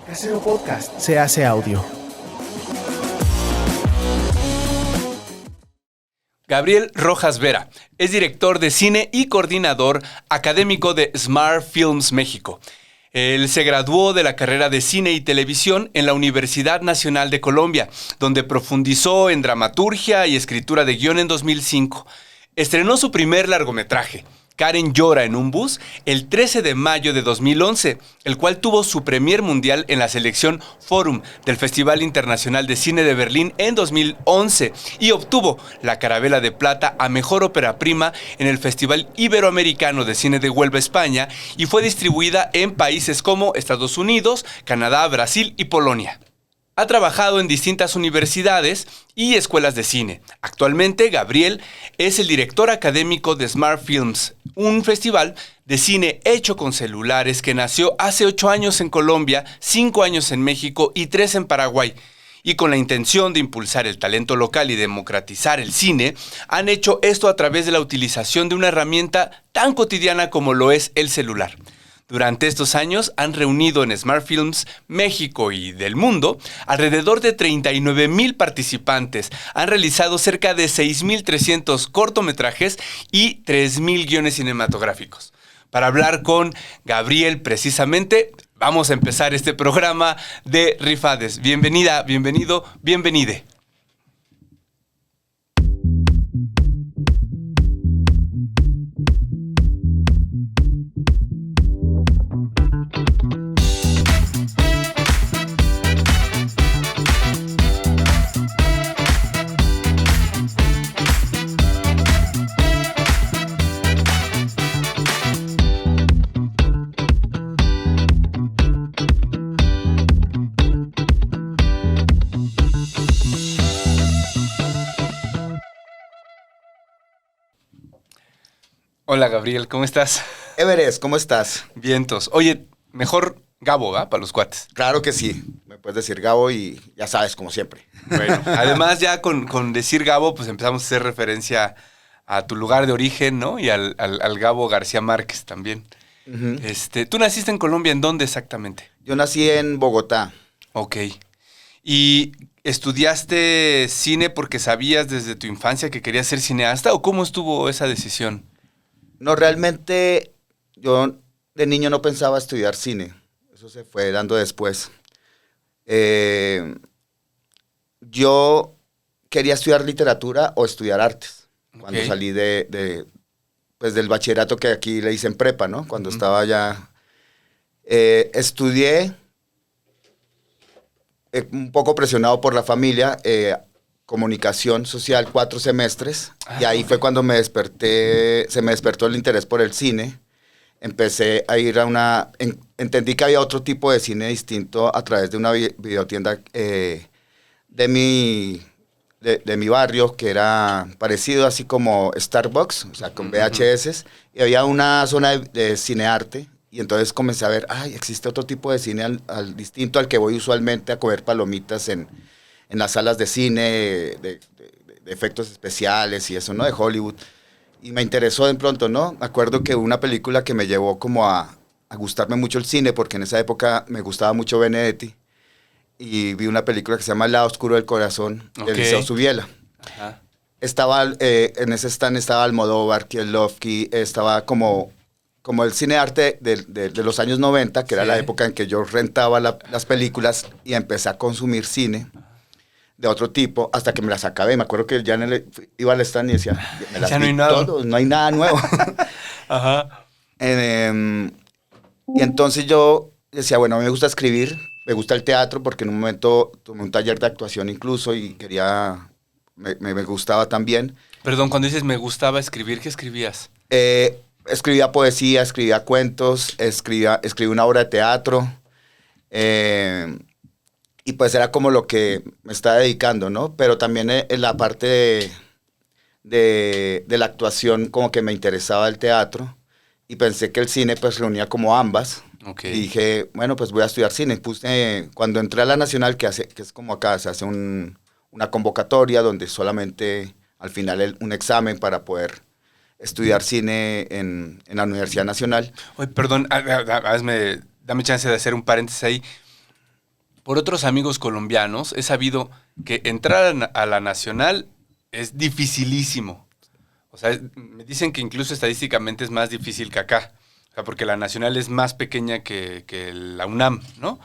Casero Podcast se hace audio. Gabriel Rojas Vera es director de cine y coordinador académico de Smart Films México. Él se graduó de la carrera de cine y televisión en la Universidad Nacional de Colombia, donde profundizó en dramaturgia y escritura de guión en 2005. Estrenó su primer largometraje, Karen llora en un bus, el 13 de mayo de 2011, el cual tuvo su premier mundial en la selección Forum del Festival Internacional de Cine de Berlín en 2011 y obtuvo la Carabela de Plata a Mejor Ópera Prima en el Festival Iberoamericano de Cine de Huelva, España, y fue distribuida en países como Estados Unidos, Canadá, Brasil y Polonia. Ha trabajado en distintas universidades y escuelas de cine. Actualmente, Gabriel es el director académico de Smart Films, un festival de cine hecho con celulares que nació hace 8 años en Colombia, 5 años en México y 3 en Paraguay. Y con la intención de impulsar el talento local y democratizar el cine, han hecho esto a través de la utilización de una herramienta tan cotidiana como lo es el celular. Durante estos años han reunido en Smart Films México y del mundo alrededor de 39,000 participantes. Han realizado cerca de 6,300 cortometrajes y 3,000 guiones cinematográficos. Para hablar con Gabriel precisamente, vamos a empezar este programa de Rifades. Bienvenida, bienvenido, bienvenide. Hola Gabriel, ¿cómo estás? Everest, ¿cómo estás? Vientos. Oye, mejor Gabo, ¿va? Para los cuates. Claro que sí. Me puedes decir Gabo y ya sabes, como siempre. Bueno, además ya con decir Gabo, pues empezamos a hacer referencia a tu lugar de origen, ¿no? Y al Gabo García Márquez también. Uh-huh. ¿Tú naciste en Colombia? ¿En dónde exactamente? Yo nací en Bogotá. Ok. ¿Y estudiaste cine porque sabías desde tu infancia que querías ser cineasta? ¿O cómo estuvo esa decisión? No, realmente yo de niño no pensaba estudiar cine. Eso se fue dando después. Yo quería estudiar literatura o estudiar artes. Cuando salí pues del bachillerato, que aquí le dicen prepa, ¿no? Cuando estaba ya... estudié un poco presionado por la familia, comunicación social, 4 semestres, y ahí fue cuando se me despertó el interés por el cine. Empecé a ir a entendí que había otro tipo de cine distinto a través de una videotienda de mi barrio, que era parecido así como Starbucks, o sea, con VHS, y había una zona de cinearte, y entonces comencé a ver, existe otro tipo de cine distinto al que voy usualmente a comer palomitas en las salas de cine, de efectos especiales y eso, ¿no? De Hollywood. Y me interesó de pronto, ¿no? Me acuerdo que una película que me llevó como a gustarme mucho el cine, porque en esa época me gustaba mucho Benedetti, y vi una película que se llama El lado oscuro del corazón, de Eliseo Subiela. Ajá. En ese stand estaba Almodóvar, Kieslowski, estaba como el cine arte de los años 90, que era la época en que yo rentaba las películas y empecé a consumir cine de otro tipo, hasta que me las acabé. Me acuerdo que ya iba al stand y decía, me las vi todos, no hay nada nuevo. Ajá. Y entonces yo decía, bueno, a mí me gusta escribir, me gusta el teatro, porque en un momento tomé un taller de actuación incluso y me gustaba también. Perdón, cuando dices me gustaba escribir, ¿qué escribías? Escribía poesía, escribía cuentos, escribí una obra de teatro. Y pues era como lo que me estaba dedicando, ¿no? Pero también en la parte de la actuación como que me interesaba el teatro y pensé que el cine pues reunía como ambas. Okay. Y dije, bueno, pues voy a estudiar cine. Cuando entré a la Nacional, que es como acá, se hace una convocatoria donde solamente al final un examen para poder estudiar cine en la Universidad Nacional. Oye, perdón, dame chance de hacer un paréntesis ahí. por otros amigos colombianos, he sabido que entrar a la Nacional es dificilísimo. O sea, me dicen que incluso estadísticamente es más difícil que acá. O sea, porque la Nacional es más pequeña que la UNAM, ¿no?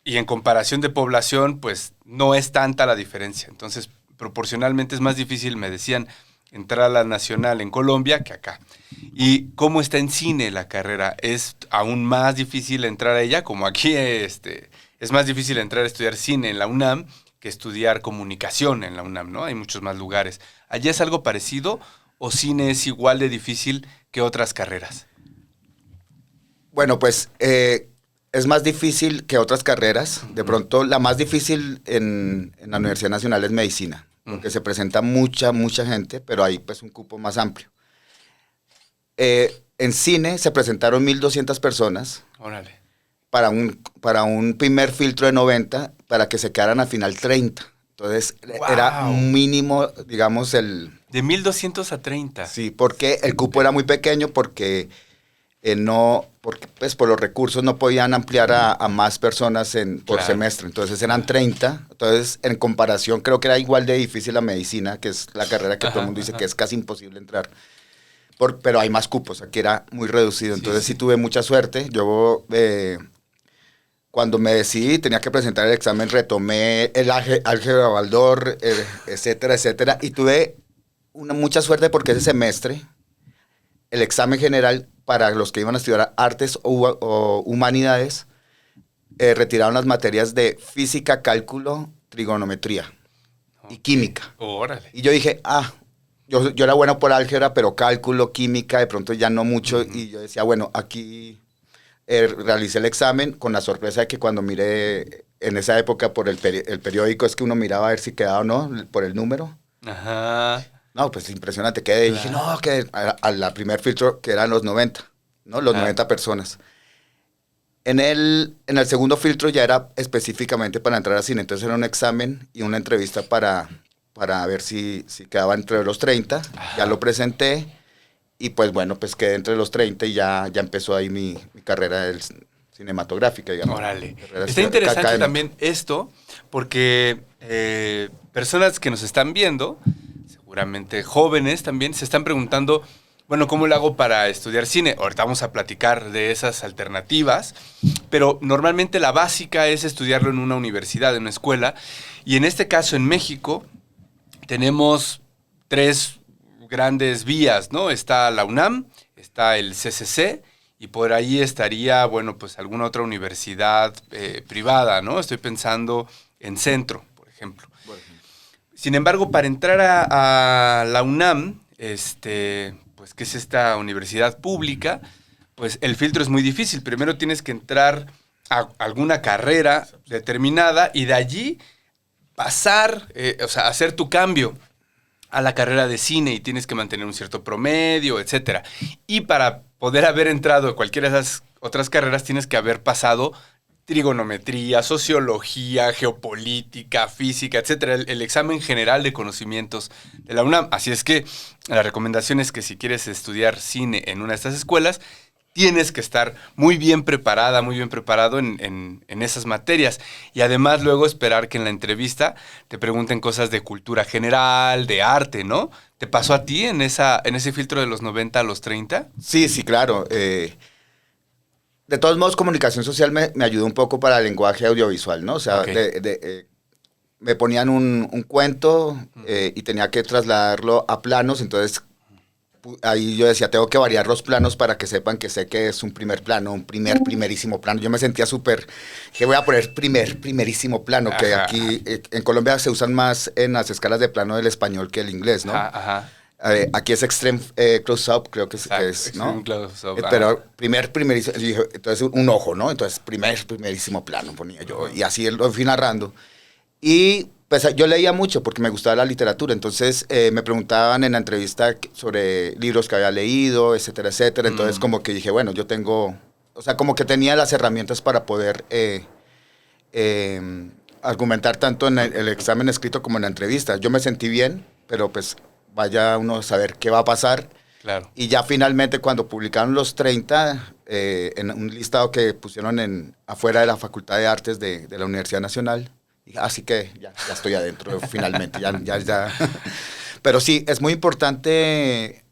Y en comparación de población, pues no es tanta la diferencia. Entonces, proporcionalmente es más difícil, me decían, entrar a la Nacional en Colombia que acá. ¿Y cómo está en cine la carrera? ¿Es aún más difícil entrar a ella? Como aquí es más difícil entrar a estudiar cine en la UNAM que estudiar comunicación en la UNAM, ¿no? Hay muchos más lugares. ¿Allá es algo parecido o cine es igual de difícil que otras carreras? Bueno, pues es más difícil que otras carreras. De pronto, la más difícil en la Universidad Nacional es medicina, porque se presenta mucha gente, pero hay pues un cupo más amplio. En cine se presentaron 1.200 personas. Órale. Para un primer filtro de 90, para que se quedaran al final 30. Entonces, ¡Wow! era un mínimo, digamos, el... De 1,200 a 30. Sí, porque el cupo era muy pequeño, porque pues por los recursos no podían ampliar a más personas por semestre. Entonces eran 30. Entonces, en comparación, creo que era igual de difícil la medicina, que es la carrera que todo el mundo dice que es casi imposible entrar. Pero hay más cupos, aquí era muy reducido. Entonces sí tuve mucha suerte. Yo, cuando me decidí, tenía que presentar el examen, retomé el álgebra Baldor, etcétera, etcétera. Y tuve mucha suerte porque ese semestre, el examen general para los que iban a estudiar artes o humanidades, retiraron las materias de física, cálculo, trigonometría y química. Órale. Y yo dije, yo era bueno por álgebra, pero cálculo, química, de pronto ya no mucho. Y yo decía, bueno, aquí realicé el examen con la sorpresa de que cuando miré en esa época por el periódico, es que uno miraba a ver si quedaba o no, por el número. Ajá. No, pues impresionante quedé. Y dije, no, que a la primer filtro, que eran los 90, ¿no? Los 90 personas. En el segundo filtro ya era específicamente para entrar a cine. Entonces era un examen y una entrevista para ver si quedaba entre los 30. Ya lo presenté y pues bueno, pues quedé entre los 30 y ya empezó ahí mi carrera cinematográfica, digamos. Órale. Está interesante académica también esto, porque personas que nos están viendo, seguramente jóvenes también, se están preguntando, bueno, ¿cómo lo hago para estudiar cine? Ahorita vamos a platicar de esas alternativas, pero normalmente la básica es estudiarlo en una universidad, en una escuela, y en este caso en México tenemos 3 grandes vías, ¿no? Está la UNAM, está el CCC, y por ahí estaría, bueno, pues alguna otra universidad privada, ¿no? Estoy pensando en Centro, por ejemplo. Sin embargo, para entrar a la UNAM, pues que es esta universidad pública, pues el filtro es muy difícil. Primero tienes que entrar a alguna carrera determinada y de allí pasar, o sea, hacer tu cambio a la carrera de cine y tienes que mantener un cierto promedio, etcétera. Y para poder haber entrado a cualquiera de esas otras carreras tienes que haber pasado trigonometría, sociología, geopolítica, física, etcétera, el examen general de conocimientos de la UNAM. Así es que la recomendación es que si quieres estudiar cine en una de estas escuelas, tienes que estar muy bien preparada, muy bien preparado en esas materias. Y además luego esperar que en la entrevista te pregunten cosas de cultura general, de arte, ¿no? ¿Te pasó a ti en ese filtro de los 90 a los 30? Sí, claro. De todos modos, comunicación social me ayudó un poco para el lenguaje audiovisual, ¿no? O sea, me ponían un cuento y tenía que trasladarlo a planos, entonces ahí yo decía, tengo que variar los planos para que sepan que sé que es un primer plano, primerísimo plano. Yo me sentía súper, que voy a poner primerísimo plano, que aquí en Colombia se usan más en las escalas de plano del español que el inglés, ¿no? Ajá. Aquí es extreme close-up, creo que es, ¿no? Close-up, pero primerísimo, entonces un ojo, ¿no? Entonces primerísimo plano ponía yo, y así lo fui narrando. Y pues yo leía mucho porque me gustaba la literatura, entonces me preguntaban en la entrevista sobre libros que había leído, etcétera, etcétera. Entonces como que dije, bueno, yo tengo, o sea, como que tenía las herramientas para poder argumentar tanto en el examen escrito como en la entrevista. Yo me sentí bien, pero pues vaya uno a saber qué va a pasar. Claro. Y ya finalmente cuando publicaron los 30, en un listado que pusieron afuera de la Facultad de Artes de la Universidad Nacional, dije, así que ya estoy adentro finalmente, ya. Pero sí, es muy importante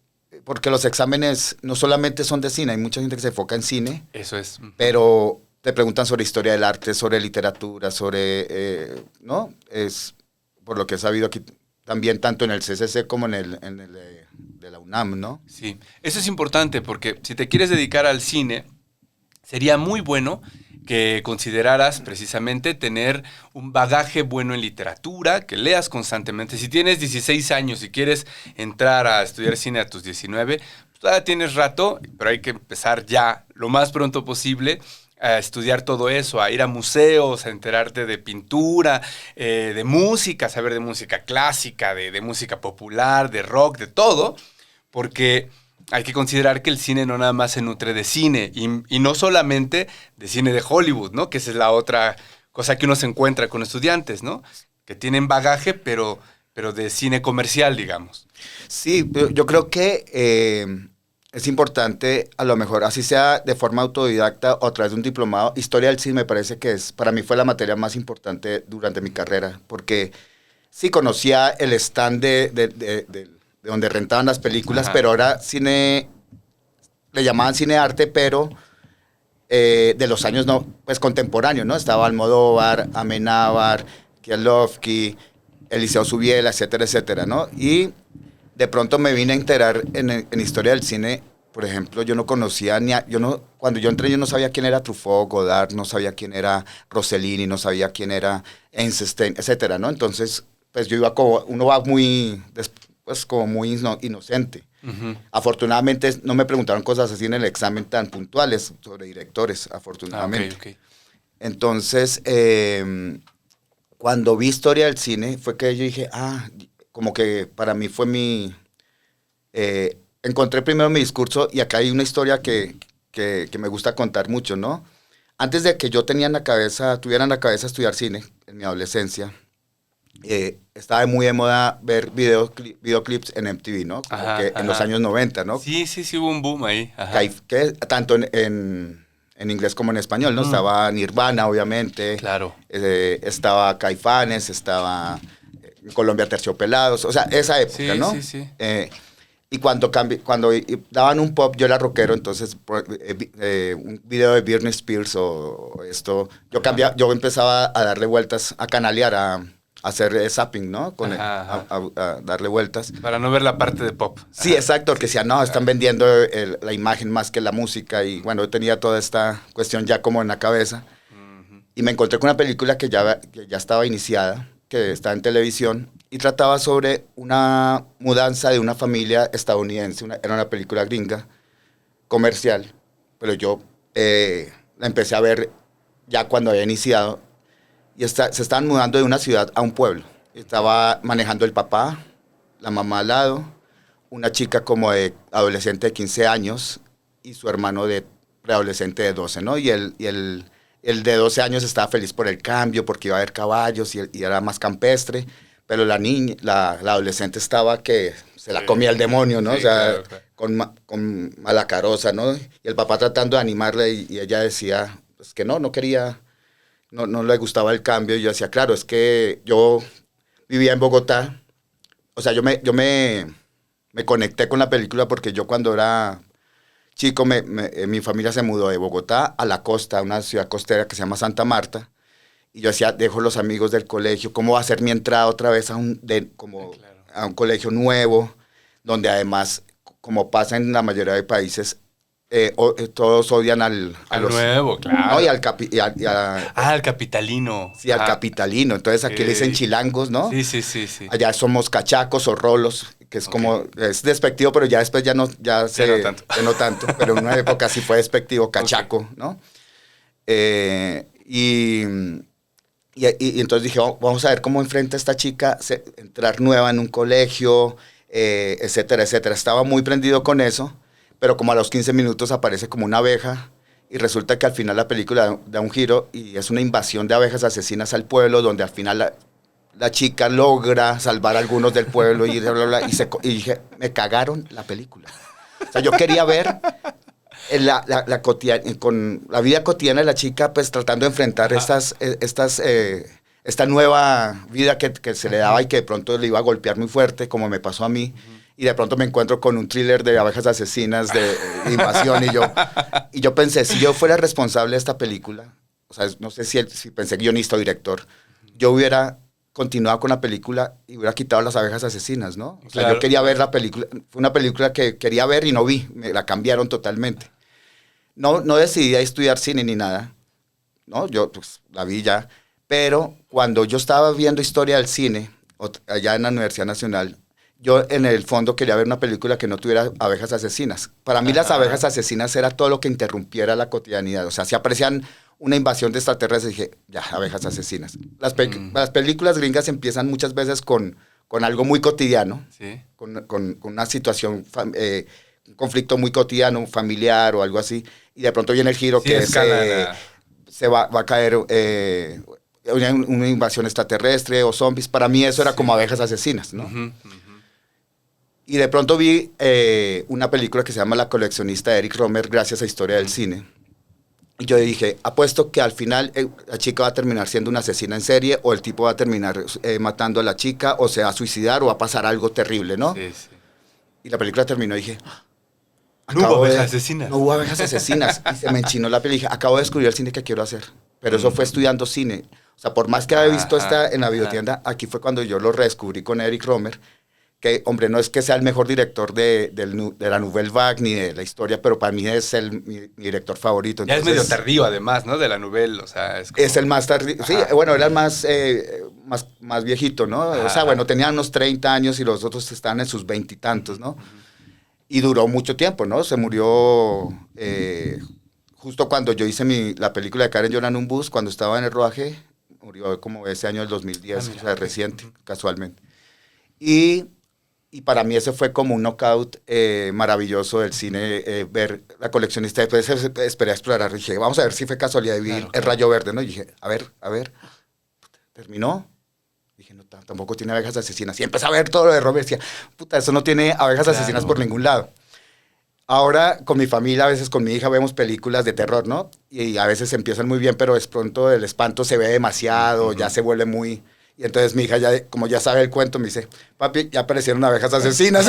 porque los exámenes no solamente son de cine, hay mucha gente que se enfoca en cine. Eso es. Pero te preguntan sobre historia del arte, sobre literatura, sobre, ¿no? Es por lo que he sabido aquí también tanto en el CCC como en el de la UNAM, ¿no? Sí, eso es importante porque si te quieres dedicar al cine, sería muy bueno que consideraras precisamente tener un bagaje bueno en literatura, que leas constantemente. Si tienes 16 años y quieres entrar a estudiar cine a tus 19, pues todavía tienes rato, pero hay que empezar ya lo más pronto posible a estudiar todo eso, a ir a museos, a enterarte de pintura, de música, saber de música clásica, de música popular, de rock, de todo, porque hay que considerar que el cine no nada más se nutre de cine y no solamente de cine de Hollywood, ¿no? Que esa es la otra cosa que uno se encuentra con estudiantes, ¿no? Que tienen bagaje, pero de cine comercial, digamos. Sí, yo creo que es importante, a lo mejor, así sea de forma autodidacta o a través de un diplomado. Historia del cine me parece que para mí fue la materia más importante durante mi carrera, porque sí conocía el stand de donde rentaban las películas, pero ahora cine, le llamaban cine arte, pero de los años no, pues contemporáneos, ¿no? Estaba Almodóvar, Amenábar, Kieslowski, Eliseo Subiela, etcétera, etcétera, ¿no? Y de pronto me vine a enterar en historia del cine, por ejemplo, yo no conocía cuando yo entré yo no sabía quién era Truffaut, Godard, no sabía quién era Rossellini, no sabía quién era Eisenstein, etcétera, ¿no? Entonces, pues yo uno va muy, pues como muy inocente. Uh-huh. Afortunadamente no me preguntaron cosas así en el examen tan puntuales sobre directores, afortunadamente. Okay. Entonces, cuando vi historia del cine, fue que yo dije, como que para mí fue encontré primero mi discurso y acá hay una historia que me gusta contar mucho, ¿no? Antes de que yo tuviera en la cabeza estudiar cine en mi adolescencia, estaba muy de moda ver videoclips en MTV, ¿no? Como que en los años 90, ¿no? Sí, hubo un boom ahí. Ajá. Tanto en inglés como en español, ¿no? Estaba Nirvana, obviamente. Claro. Estaba Caifanes, estaba en Colombia Terciopelados, o sea, esa época, sí, ¿no? Sí. Y cuando daban un pop, yo era rockero, entonces un video de Britney Spears o esto, yo empezaba a darle vueltas, a canalear, a hacer zapping, ¿no? A darle vueltas. Para no ver la parte de pop. Sí, exacto, porque decían, no, están vendiendo la imagen más que la música, y bueno, yo tenía toda esta cuestión ya como en la cabeza, y me encontré con una película que ya estaba iniciada, que estaba en televisión, y trataba sobre una mudanza de una familia estadounidense, era una película gringa, comercial, pero yo la empecé a ver ya cuando había iniciado, y se estaban mudando de una ciudad a un pueblo. Estaba manejando el papá, la mamá al lado, una chica como de adolescente de 15 años y su hermano de preadolescente de 12, ¿no? Y el de 12 años estaba feliz por el cambio, porque iba a haber caballos y era más campestre, pero la adolescente estaba que se la comía el demonio, ¿no? Sí, o sea, claro. Con mala caroza, ¿no? Y el papá tratando de animarle y ella decía, pues que no quería, no le gustaba el cambio. Y yo decía, claro, es que yo vivía en Bogotá. O sea, yo me conecté con la película porque yo cuando era chico, mi familia se mudó de Bogotá a la costa, a una ciudad costera que se llama Santa Marta. Y yo decía, dejo los amigos del colegio, ¿cómo va a ser mi entrada otra vez a un colegio nuevo? Donde además, como pasa en la mayoría de países, todos odian a los nuevo, claro. ¿no? Y al capitalino. Sí, al capitalino. Entonces aquí le dicen chilangos, ¿no? Sí. Allá somos cachacos o rolos, que es como, es despectivo, pero ya después no tanto. Pero en una época sí fue despectivo, cachaco, ¿no? Y entonces dije, vamos a ver cómo enfrenta esta chica entrar nueva en un colegio, etcétera, etcétera. Estaba muy prendido con eso, pero como a los 15 minutos aparece como una abeja y resulta que al final la película da un giro y es una invasión de abejas asesinas al pueblo, donde al final la chica logra salvar a algunos del pueblo y dije, me cagaron la película. O sea, yo quería ver con la vida cotidiana de la chica, pues tratando de enfrentar esta nueva vida que se le daba y que de pronto le iba a golpear muy fuerte, como me pasó a mí. Y de pronto me encuentro con un thriller de abejas asesinas, de invasión, y yo pensé, si yo fuera responsable de esta película, o sea, no sé si pensé guionista o director, yo hubiera continuado con la película y hubiera quitado las abejas asesinas, ¿no? O sea, Claro. yo quería ver la película, fue una película que quería ver y no vi, me la cambiaron totalmente. No decidí estudiar cine ni nada, ¿no? Yo pues la vi ya, pero cuando yo estaba viendo historia del cine, allá en la Universidad Nacional, yo en el fondo quería ver una película que no tuviera abejas asesinas. Para mí las abejas asesinas era todo lo que interrumpiera la cotidianidad. O sea, si aparecían una invasión de extraterrestres, dije, ya, abejas asesinas. Las películas gringas empiezan muchas veces con algo muy cotidiano, Sí. con una situación, un conflicto muy cotidiano, familiar o algo así, y de pronto viene el giro Sí, que escalan se va a caer una invasión extraterrestre o zombies. Para mí eso era como abejas asesinas, ¿no? Ujú. Y de pronto vi una película que se llama La coleccionista de Eric Rohmer, gracias a Historia del Cine. Y yo dije, apuesto que al final la chica va a terminar siendo una asesina en serie, o el tipo va a terminar matando a la chica, o se va a suicidar, o va a pasar algo terrible, ¿no? Sí, sí. Y la película terminó y dije, No hubo acabo de- abejas asesinas. No hubo abejas asesinas. Y se me enchinó la película y dije, acabo de descubrir el cine que quiero hacer. Pero eso fue estudiando cine. O sea, por más que había visto esta en la videotienda, aquí fue cuando yo lo redescubrí con Eric Rohmer, que, hombre, no es que sea el mejor director de la Nouvelle Vague ni de la historia, pero para mí es mi director favorito. Ya es Entonces, medio tardío, además, ¿no? De la novela, o sea, es como... es el más tardío. Sí, bueno, era el más viejito, ¿no? O sea, bueno, tenían unos 30 años y los otros estaban en sus 20 y tantos, ¿no? Y duró mucho tiempo, ¿no? Se murió justo cuando yo hice la película de Karen llora en un bus, cuando estaba en el rodaje, murió como ese año del 2010, mira, o sea, reciente, casualmente. Y para mí ese fue como un knockout maravilloso del cine, ver La coleccionista. Después esperé a explorar, dije, vamos a ver si fue casualidad de vi Claro, El Rayo Verde, ¿no? Y dije, a ver, terminó. Dije, no, tampoco tiene abejas asesinas. Y empecé a ver todo lo de Robert, decía, puta, eso no tiene abejas Claro. asesinas por ningún lado. Ahora, con mi familia, a veces con mi hija, vemos películas de terror, ¿no? Y a veces empiezan muy bien, pero de pronto el espanto se ve demasiado, ya se vuelve muy... Y entonces mi hija, como ya sabe el cuento, me dice, papi, ya aparecieron abejas asesinas.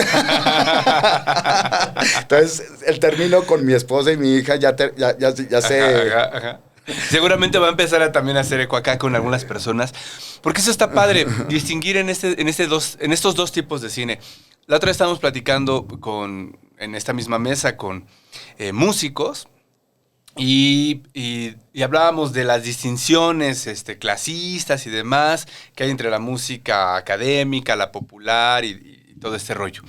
Entonces, el término con mi esposa y mi hija ya se... Ajá. Seguramente va a empezar a también hacer eco acá con algunas personas, porque eso está padre, distinguir en estos dos tipos de cine. La otra vez estábamos platicando en esta misma mesa con músicos y hablábamos de las distinciones clasistas y demás que hay entre la música académica, la popular y todo este rollo.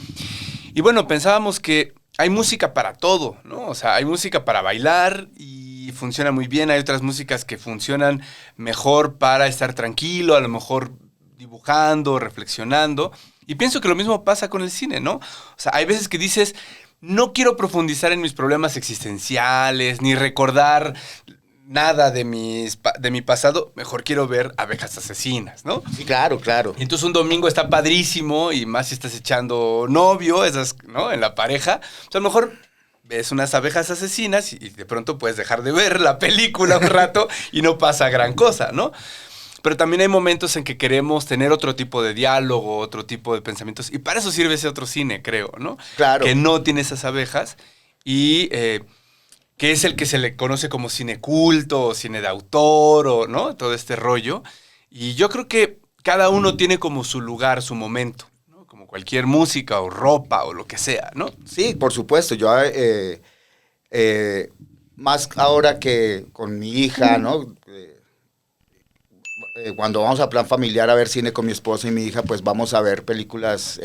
Y bueno, pensábamos que hay música para todo, ¿no? O sea, hay música para bailar y funciona muy bien. Hay otras músicas que funcionan mejor para estar tranquilo, a lo mejor dibujando, reflexionando. Y pienso que lo mismo pasa con el cine, ¿no? O sea, hay veces que dices, no quiero profundizar en mis problemas existenciales, ni recordar nada de mi pasado, mejor quiero ver abejas asesinas, ¿no? Sí, claro. Y entonces un domingo está padrísimo y más si estás echando novio, ¿no? En la pareja. O sea, a lo mejor ves unas abejas asesinas y de pronto puedes dejar de ver la película un rato y no pasa gran cosa, ¿no? Pero también hay momentos en que queremos tener otro tipo de diálogo, otro tipo de pensamientos. Y para eso sirve ese otro cine, creo, ¿no? Claro. Que no tiene esas abejas y que es el que se le conoce como cine culto, o cine de autor, o ¿no? Todo este rollo. Y yo creo que cada uno tiene como su lugar, su momento, ¿no? Como cualquier música o ropa o lo que sea, ¿no? Sí, por supuesto. Yo, más ahora que con mi hija, ¿no? Cuando vamos a plan familiar a ver cine con mi esposa y mi hija, pues vamos a ver películas,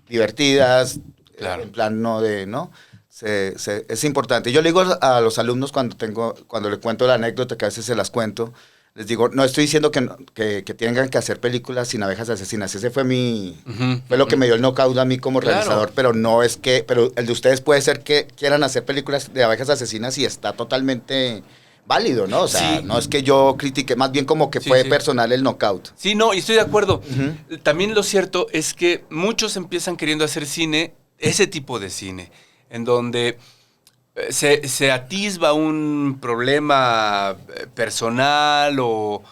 divertidas, Claro. en plan ¿no? Es importante. Yo le digo a los alumnos cuando le cuento la anécdota, que a veces se las cuento, les digo, no estoy diciendo que tengan que hacer películas sin abejas asesinas. Ese fue lo que me dio el knockout a mí como Claro. realizador, pero pero el de ustedes puede ser que quieran hacer películas de abejas asesinas y está totalmente válido, ¿no? O sea, Sí. no es que yo critique, más bien como que Sí, fue sí. personal el knockout. Sí, no, y estoy de acuerdo. También lo cierto es que muchos empiezan queriendo hacer cine ese tipo de cine, en donde se atisba un problema personal o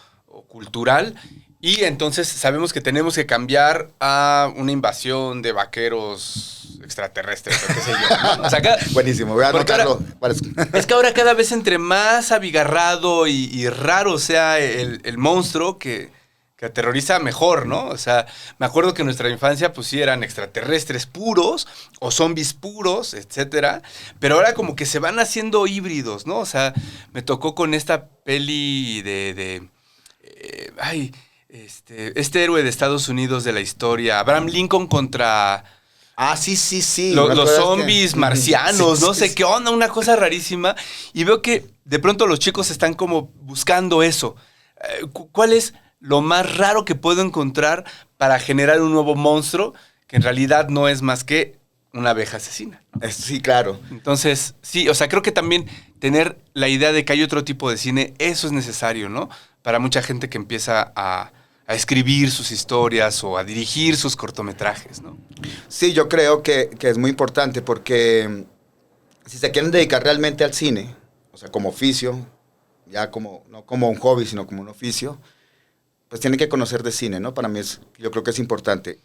cultural, y entonces sabemos que tenemos que cambiar a una invasión de vaqueros extraterrestres, o qué sé yo, ¿no? O sea, Buenísimo, voy a anotarlo. Es que ahora cada vez entre más abigarrado y raro sea el monstruo que aterroriza, mejor, ¿no? O sea, me acuerdo que en nuestra infancia pues sí eran extraterrestres puros o zombies puros, etcétera, pero ahora como que se van haciendo híbridos, ¿no? O sea, me tocó con esta peli este héroe de Estados Unidos de la historia, Abraham Lincoln contra... Sí. Los zombies marcianos, Sí, no sé qué onda, una cosa rarísima. Y veo que de pronto los chicos están como buscando eso. ¿Cuál es lo más raro que puedo encontrar para generar un nuevo monstruo que en realidad no es más que una abeja asesina? Sí, claro. Entonces, sí, o sea, creo que también tener la idea de que hay otro tipo de cine, eso es necesario, ¿no? Para mucha gente que empieza a escribir sus historias o a dirigir sus cortometrajes, ¿no? Sí, yo creo que es muy importante porque si se quieren dedicar realmente al cine, o sea, como oficio, ya como, no como un hobby, sino como un oficio, pues tienen que conocer de cine, ¿no? Para mí yo creo que es importante.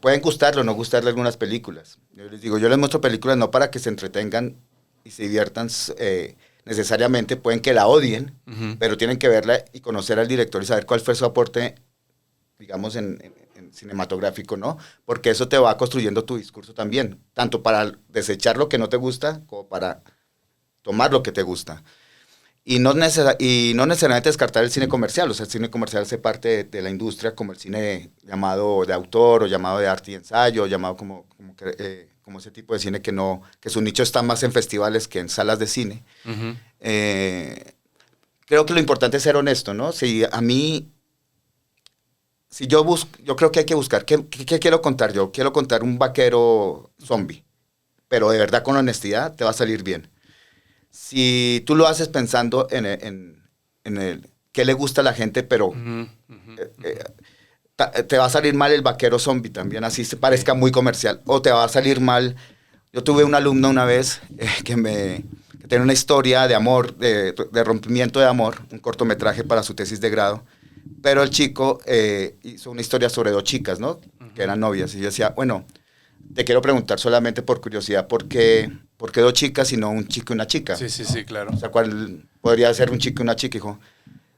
Pueden gustarle o no gustarle algunas películas. Yo les digo, yo les muestro películas no para que se entretengan y se diviertan necesariamente, pueden que la odien, pero tienen que verla y conocer al director y saber cuál fue su aporte, digamos, en cinematográfico, ¿no? Porque eso te va construyendo tu discurso también, tanto para desechar lo que no te gusta, como para tomar lo que te gusta. Y no necesariamente descartar el cine comercial, o sea, el cine comercial hace parte de la industria, como el cine llamado de autor, o llamado de arte y ensayo, o llamado como ese tipo de cine que su nicho está más en festivales que en salas de cine. Uh-huh. Creo que lo importante es ser honesto, ¿no? Si yo creo que hay que buscar, ¿qué quiero contar yo? Quiero contar un vaquero zombie, pero de verdad con honestidad te va a salir bien. Si tú lo haces pensando en el qué le gusta a la gente, pero te va a salir mal el vaquero zombie también, así se parezca muy comercial. O te va a salir mal. Yo tuve un alumno una vez que tenía una historia de amor, de rompimiento de amor, un cortometraje para su tesis de grado, pero el chico hizo una historia sobre dos chicas, ¿no? Que eran novias. Y yo decía, bueno, te quiero preguntar solamente por curiosidad, ¿por qué dos chicas y no un chico y una chica? Sí, claro. O sea, ¿cuál podría ser un chico y una chica? Dijo,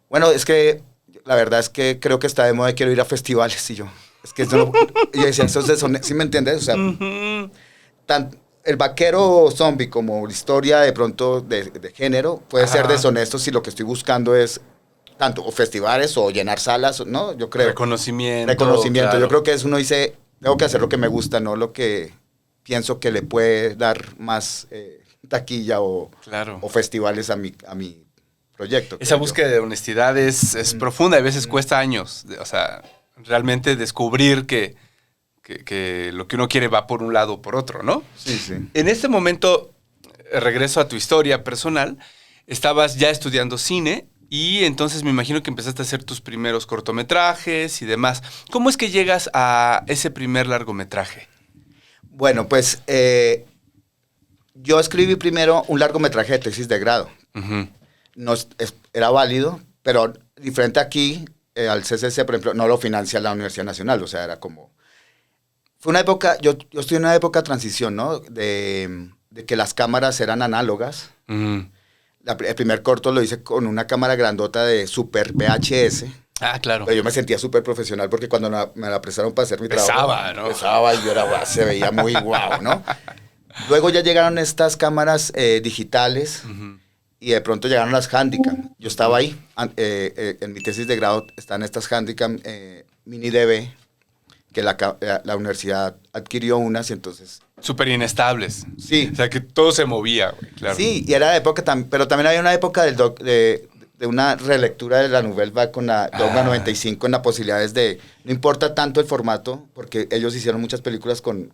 bueno, es que la verdad es que creo que está de moda y quiero ir a festivales. Y yo, es que eso no... Y yo decía, ¿sí me entiendes? O sea, el vaquero zombie como la historia de pronto de género puede ser deshonesto si lo que estoy buscando es tanto o festivales o llenar salas, ¿no? Yo creo. Reconocimiento. Claro. Yo creo que es uno dice, tengo que hacer lo que me gusta, no lo que pienso que le puede dar más taquilla o festivales a mi proyecto. Esa búsqueda de honestidad es profunda, a veces cuesta años. O sea, realmente descubrir que lo que uno quiere va por un lado o por otro, ¿no? Sí. En este momento, regreso a tu historia personal, estabas ya estudiando cine y entonces me imagino que empezaste a hacer tus primeros cortometrajes y demás. ¿Cómo es que llegas a ese primer largometraje? Bueno, pues yo escribí primero un largometraje de tesis de grado. Uh-huh. Era válido, pero diferente aquí, al CCC, por ejemplo, no lo financia la Universidad Nacional, o sea, era como... Fue una época, yo estoy en una época de transición, ¿no? De que las cámaras eran análogas. Uh-huh. El primer corto lo hice con una cámara grandota de super VHS. Ah, claro. Pero yo me sentía súper profesional porque cuando me la prestaron para hacer mi trabajo... ¿no? Pesaba y yo era, se veía muy guau, ¿no? Luego ya llegaron estas cámaras digitales y de pronto llegaron las Handycam. Yo estaba ahí, en mi tesis de grado están estas Handycam Mini DV, que la universidad adquirió unas y entonces... Súper inestables. Sí. O sea, que todo se movía, güey, claro. Sí, y era de época pero también había una época de una relectura de la Nouvelle Vague con la Dogma 95 en las posibilidades de... No importa tanto el formato, porque ellos hicieron muchas películas con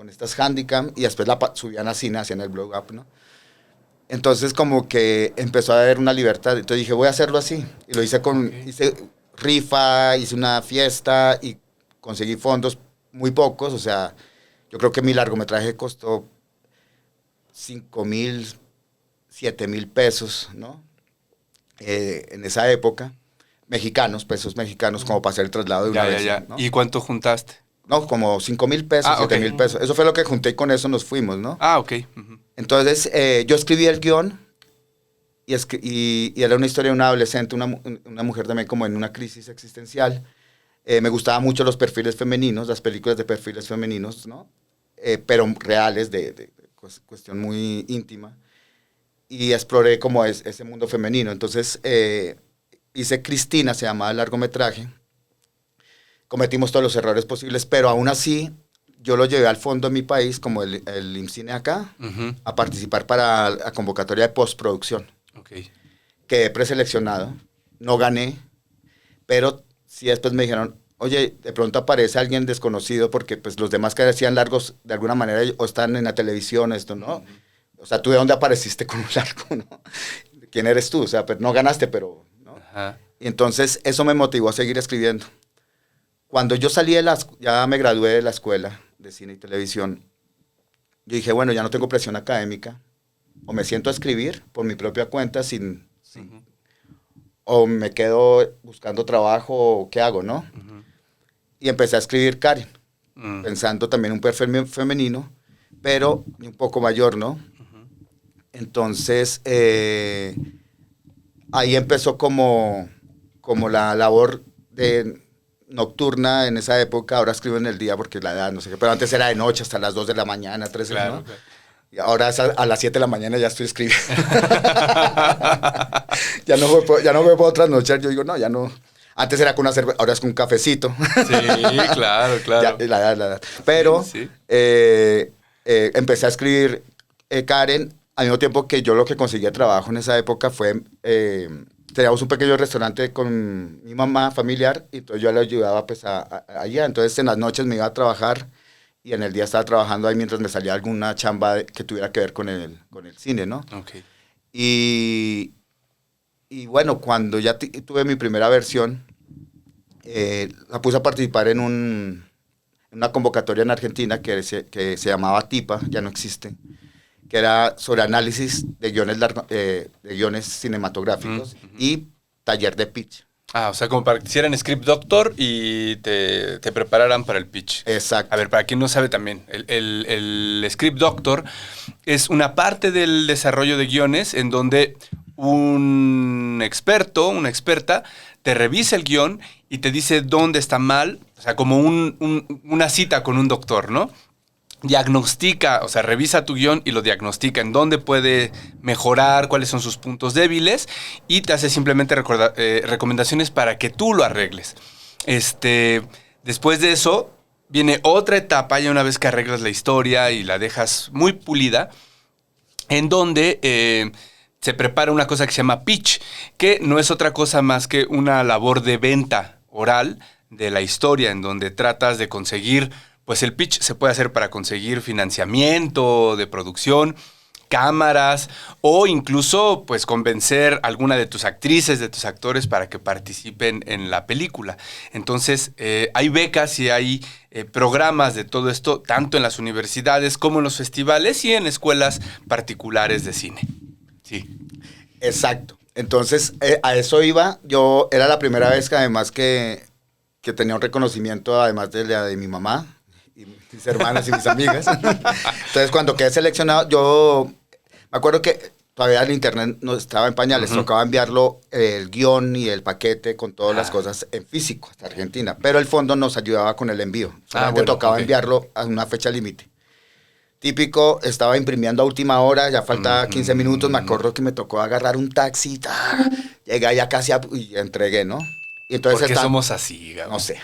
estas Handycam y después la subían a cine, hacían el blow up, ¿no? Entonces como que empezó a haber una libertad. Entonces dije, voy a hacerlo así. Y lo hice hice rifa, hice una fiesta y conseguí fondos muy pocos, o sea, Yo creo que mi largometraje costó 5.000, 7.000 pesos, ¿no? En esa época, pesos mexicanos, como para hacer el traslado de una vez. ¿No? ¿Y cuánto juntaste? No, como 5.000 pesos, 7.000 pesos. Eso fue lo que junté y con eso nos fuimos, ¿no? Ok. Uh-huh. Entonces, yo escribí el guión y era una historia de una adolescente, una mujer también como en una crisis existencial. Me gustaban mucho los perfiles femeninos, las películas de perfiles femeninos, ¿no? Pero reales, de cuestión muy íntima. Y exploré como ese mundo femenino. Entonces, hice Cristina, se llamaba el largometraje. Cometimos todos los errores posibles, pero aún así yo lo llevé al fondo de mi país, como el IMCINE acá, uh-huh, a participar para la convocatoria de postproducción. Okay. Quedé preseleccionado, no gané, pero sí después me dijeron, oye, de pronto aparece alguien desconocido, porque pues los demás que hacían largos, de alguna manera, o están en la televisión, esto, ¿no? Uh-huh. O sea, ¿tú de dónde apareciste con un largo, no? ¿Quién eres tú? O sea, pues no ganaste, pero, ¿no? Uh-huh. Y entonces eso me motivó a seguir escribiendo. Cuando yo salí ya me gradué de la escuela de cine y televisión, yo dije, bueno, ya no tengo presión académica, o me siento a escribir por mi propia cuenta uh-huh, o me quedo buscando trabajo, o qué hago, ¿no? Uh-huh. Y empecé a escribir Karen, uh-huh, pensando también un perfil femenino, pero un poco mayor, ¿no? Uh-huh. Entonces, ahí empezó como la labor nocturna en esa época. Ahora escribo en el día porque la edad, no sé qué, pero antes era de noche hasta las 2 de la mañana, 3 de la mañana, ¿no? Y ahora a las 7 de la mañana ya estoy escribiendo. ya no me puedo trasnochar. Yo digo, no, ya no. Antes era con una cerveza, ahora es con un cafecito. Sí, claro. Ya, la edad. Pero sí. Empecé a escribir Karen, al mismo tiempo que yo lo que conseguía trabajo en esa época fue... teníamos un pequeño restaurante con mi mamá familiar, y entonces yo le ayudaba pues allá. Entonces en las noches me iba a trabajar y en el día estaba trabajando ahí mientras me salía alguna chamba que tuviera que ver con el cine, ¿no? Okay. Y bueno, cuando ya tuve mi primera versión, la puse a participar en una convocatoria en Argentina que se llamaba TIPA, ya no existe, que era sobre análisis de guiones cinematográficos, uh-huh, y taller de pitch. O sea, como para que te hicieran script doctor y te prepararan para el pitch. Exacto. A ver, para quien no sabe también, el script doctor es una parte del desarrollo de guiones en donde un experto, una experta, te revisa el guión y te dice dónde está mal, o sea, como una cita con un doctor, ¿no? Diagnostica, o sea, revisa tu guión y lo diagnostica en dónde puede mejorar, cuáles son sus puntos débiles, y te hace simplemente recomendaciones para que tú lo arregles. Después de eso, viene otra etapa, ya una vez que arreglas la historia y la dejas muy pulida, en donde se prepara una cosa que se llama pitch, que no es otra cosa más que una labor de venta oral de la historia, en donde tratas de conseguir... Pues el pitch se puede hacer para conseguir financiamiento de producción, cámaras, o incluso pues convencer a alguna de tus actrices, de tus actores para que participen en la película. Entonces hay becas y hay programas de todo esto, tanto en las universidades como en los festivales y en escuelas particulares de cine. Sí. Exacto. Entonces a eso iba. Yo era la primera vez que además que tenía un reconocimiento, además de la de mi mamá y mis hermanas y mis amigas. Entonces, cuando quedé seleccionado, yo me acuerdo que todavía el internet no estaba en pañales, uh-huh, tocaba enviarlo, el guión y el paquete con todas las cosas en físico hasta Argentina, pero el fondo nos ayudaba con el envío. Solamente tocaba enviarlo a una fecha límite. Típico, estaba imprimiendo a última hora, ya faltaba 15 minutos, me acuerdo que me tocó agarrar un taxi, llegué ya casi y entregué, ¿no? Y entonces ¿por qué somos así, Gabo? No sé.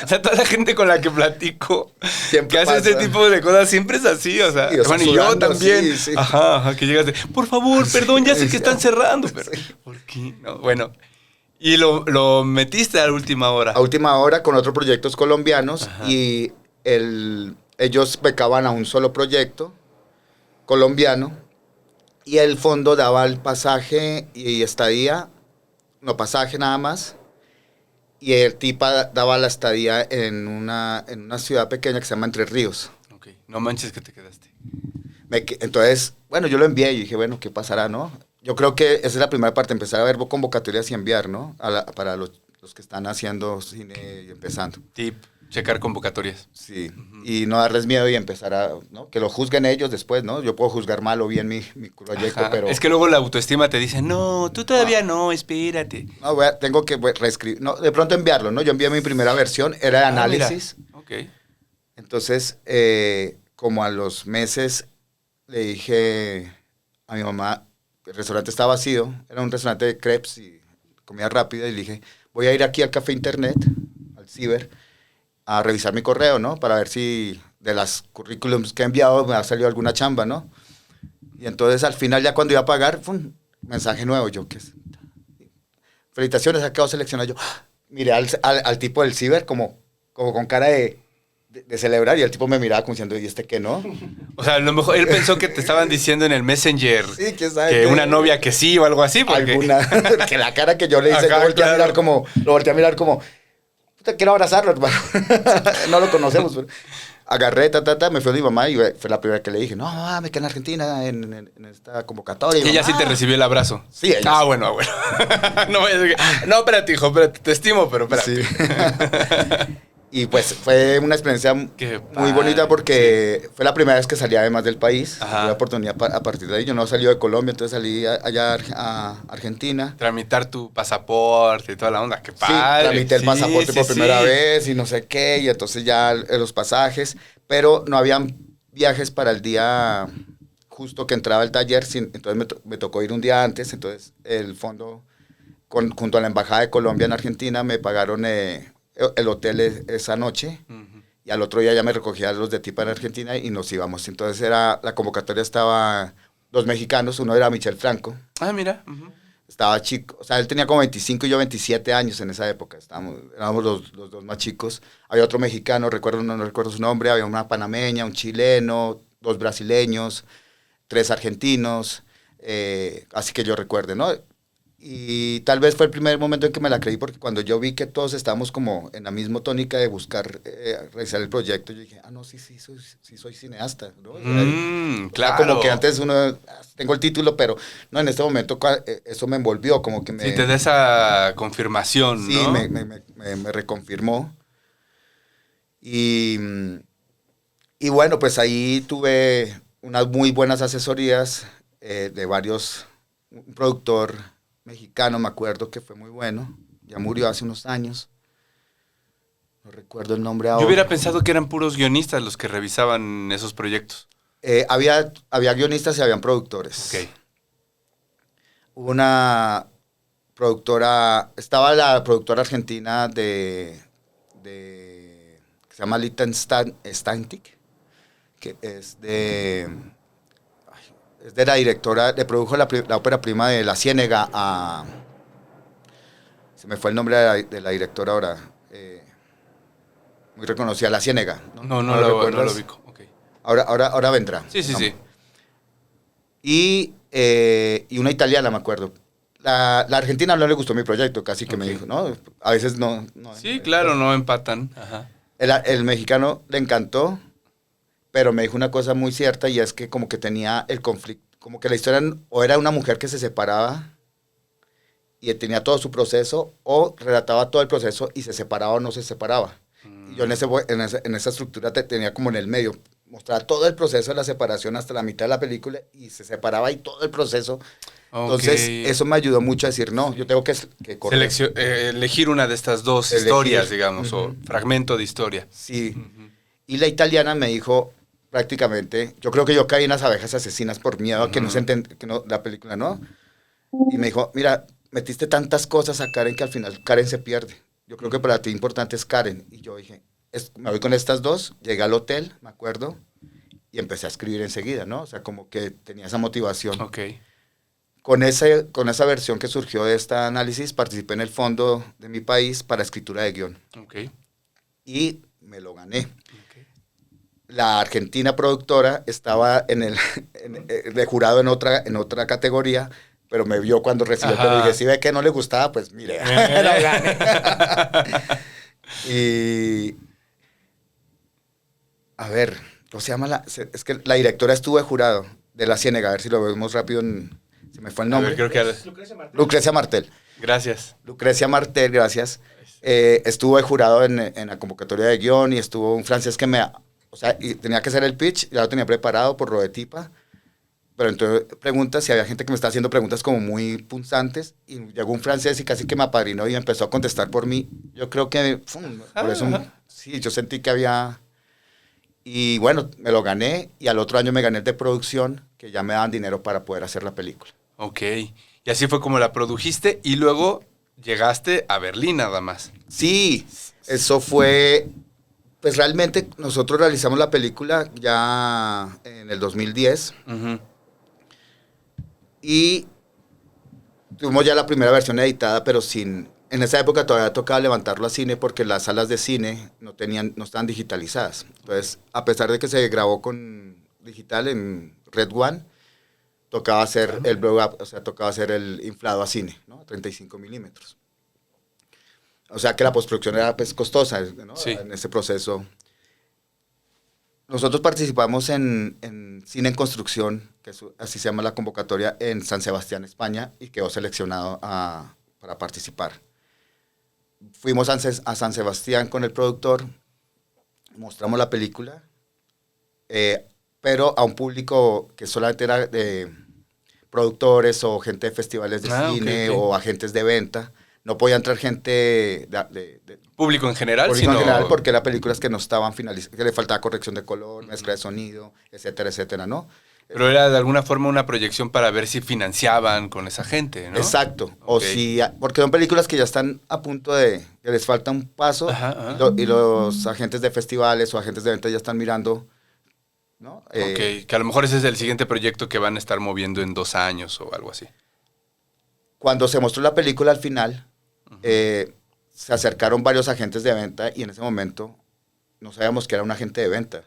O sea, toda la gente con la que platico siempre que hace este tipo de cosas siempre es así, o sea, sí, o sea, bueno, y yo también. Sí. Ajá, que llegas de, por favor, perdón, ya sé que están cerrando, pero ¿por qué? No, bueno, y lo metiste a la última hora. A última hora con otros proyectos colombianos. Ajá. Y ellos becaban a un solo proyecto colombiano y el fondo daba el pasaje y estadía, no, pasaje nada más, Y el tipa daba la estadía en una ciudad pequeña que se llama Entre Ríos. Ok, no manches que te quedaste. Entonces, bueno, yo lo envié y dije, bueno, ¿qué pasará, no? Yo creo que esa es la primera parte, empezar a ver convocatorias y enviar, ¿no? Para los que están haciendo cine y empezando. Tip, checar convocatorias. Sí, y no darles miedo y empezar a, ¿no? Que lo juzguen ellos después, ¿no? Yo puedo juzgar mal o bien mi proyecto, Ajá. pero... Es que luego la autoestima te dice, no, tú todavía no, espérate. No, tengo que reescribir, no, de pronto enviarlo, ¿no? Yo envié mi primera versión, era de análisis. Mira. Ok. Entonces, como a los meses, le dije a mi mamá, el restaurante está vacío, era un restaurante de crepes y comida rápida, y le dije, voy a ir aquí al café internet, al ciber, a revisar mi correo, ¿no? Para ver si de las currículums que he enviado me ha salido alguna chamba, ¿no? Y entonces al final ya cuando iba a pagar, ¡pum! Mensaje nuevo, yo, ¿qué es? Felicitaciones, ha quedado seleccionado. Yo, miré al tipo del ciber como con cara de celebrar, y el tipo me miraba como diciendo, ¿y este qué no? O sea, a lo mejor él pensó que te estaban diciendo en el Messenger Sí, ¿quién sabe que qué? una novia que sí o algo así. Porque... Alguna, que la cara que yo le hice, Ajá, lo volteé claro. a mirar como, puta, quiero abrazarlo, hermano. No lo conocemos, pero agarré, me fui a mi mamá y fue la primera que le dije, no, mamá, me quedé en Argentina en esta convocatoria. Y ella mamá, sí te recibió el abrazo. Sí, ella sí. Bueno. No, no, espérate, hijo, espérate, te estimo, pero espérate. Sí. Y pues fue una experiencia Qué muy padre, bonita porque fue la primera vez que salí además del país. Ajá. Tuve la oportunidad a partir de ahí. Yo no salí de Colombia, entonces salí allá a Argentina. Tramitar tu pasaporte y toda la onda, qué Sí, padre. tramité el Sí, pasaporte sí, por primera sí. vez y no sé qué, y entonces ya los pasajes, pero no habían viajes para el día justo que entraba el taller, entonces me tocó ir un día antes, entonces el fondo, junto a la Embajada de Colombia en Argentina, me pagaron el hotel esa noche, y al otro día ya me recogían los de Tipa en Argentina y nos íbamos. Entonces la convocatoria estaba, dos mexicanos, uno era Michel Franco. Ah, mira. Estaba chico, o sea, él tenía como 25 y yo 27 años en esa época, éramos los dos más chicos. Había otro mexicano, no recuerdo su nombre, había una panameña, un chileno, dos brasileños, tres argentinos, así que yo recuerde, ¿no? Y tal vez fue el primer momento en que me la creí, porque cuando yo vi que todos estábamos como en la misma tónica de buscar realizar el proyecto, yo dije, no, sí soy cineasta, ¿no? Claro. Como que antes uno, tengo el título, pero no, en este momento eso me envolvió, como que me... Sí, te da esa confirmación, Sí, ¿no? me reconfirmó. Y bueno, pues ahí tuve unas muy buenas asesorías de un productor mexicano, me acuerdo que fue muy bueno, ya murió hace unos años, no recuerdo el nombre ahora. Yo hubiera pensado que eran puros guionistas los que revisaban esos proyectos. Había guionistas y habían productores. Ok. Hubo una productora, estaba la productora argentina que se llama Stantic, que es de la directora, le produjo la ópera prima de La Ciénega se me fue el nombre de la directora ahora, muy reconocida, La Ciénega. No lo ubico. Okay. Ahora vendrá. Sí. Y una italiana, me acuerdo. La argentina no le gustó mi proyecto, casi que me dijo, ¿no? A veces no. Sí, claro, no empatan. Ajá. El mexicano le encantó, pero me dijo una cosa muy cierta, y es que como que tenía el conflicto, como que la historia o era una mujer que se separaba y tenía todo su proceso, o relataba todo el proceso y se separaba o no se separaba. Y yo en esa estructura tenía como en el medio, mostraba todo el proceso de la separación hasta la mitad de la película, y se separaba y todo el proceso. Entonces, eso me ayudó mucho a decir, no, yo tengo que correr. Elegir una de estas dos historias, digamos, o fragmento de historia. Sí. Y la italiana me dijo prácticamente, yo creo que yo caí en las abejas asesinas por miedo a que no se entienda, la película, ¿no? Y me dijo, mira, metiste tantas cosas a Karen que al final Karen se pierde. Yo creo que para ti importante es Karen. Y yo dije, me voy con estas dos, llegué al hotel, me acuerdo, y empecé a escribir enseguida, ¿no? O sea, como que tenía esa motivación. Ok. Con esa versión que surgió de este análisis, participé en el fondo de mi país para escritura de guión. Ok. Y me lo gané. Okay. La argentina productora estaba de jurado en otra categoría, pero me vio cuando recibió, pero dije, si ve que no le gustaba, pues mire, lo gané. Y, a ver, ¿cómo se llama? Es que la directora estuvo de jurado de La Ciénega, a ver si lo vemos rápido, se me fue el nombre. A ver, creo que... Lucrecia Martel. Gracias. Lucrecia Martel, gracias. Estuvo de jurado en la convocatoria de guión y estuvo un francés que o sea, y tenía que hacer el pitch, ya lo tenía preparado por Rodetipa, pero entonces si había gente que me estaba haciendo preguntas como muy punzantes, y llegó un francés y casi que me apadrinó y empezó a contestar por mí. Yo creo que, por eso, sí, yo sentí que había... Y bueno, me lo gané, y al otro año me gané el de producción, que ya me daban dinero para poder hacer la película. Ok. Y así fue como la produjiste, y luego llegaste a Berlín nada más. Sí, eso fue... Pues realmente nosotros realizamos la película ya en el 2010. Uh-huh. Y tuvimos ya la primera versión editada, pero en esa época todavía tocaba levantarlo a cine porque las salas de cine no estaban digitalizadas. Entonces, a pesar de que se grabó con digital en Red One, tocaba hacer el blow-up, o sea, tocaba hacer el inflado a cine, ¿no? 35 milímetros. O sea que la postproducción era pues costosa, ¿no? Sí. En ese proceso. Nosotros participamos en Cine en Construcción, así se llama la convocatoria, en San Sebastián, España, y quedó seleccionado para participar. Fuimos a San Sebastián con el productor, mostramos la película, pero a un público que solamente era de productores o gente de festivales de cine, okay. o agentes de venta. No podía entrar gente público en general, público en general, porque eran películas que no estaban finalizadas, que le faltaba corrección de color, mezcla de sonido, etcétera, etcétera, ¿no? Pero era de alguna forma una proyección para ver si financiaban con esa gente, ¿no? Exacto. Okay. O si, porque son películas que ya están a punto que les falta un paso, y los agentes de festivales o agentes de venta ya están mirando, ¿no? Ok, que a lo mejor ese es el siguiente proyecto que van a estar moviendo en 2 años o algo así. Cuando se mostró la película al final, se acercaron varios agentes de venta, y en ese momento no sabíamos que era un agente de venta,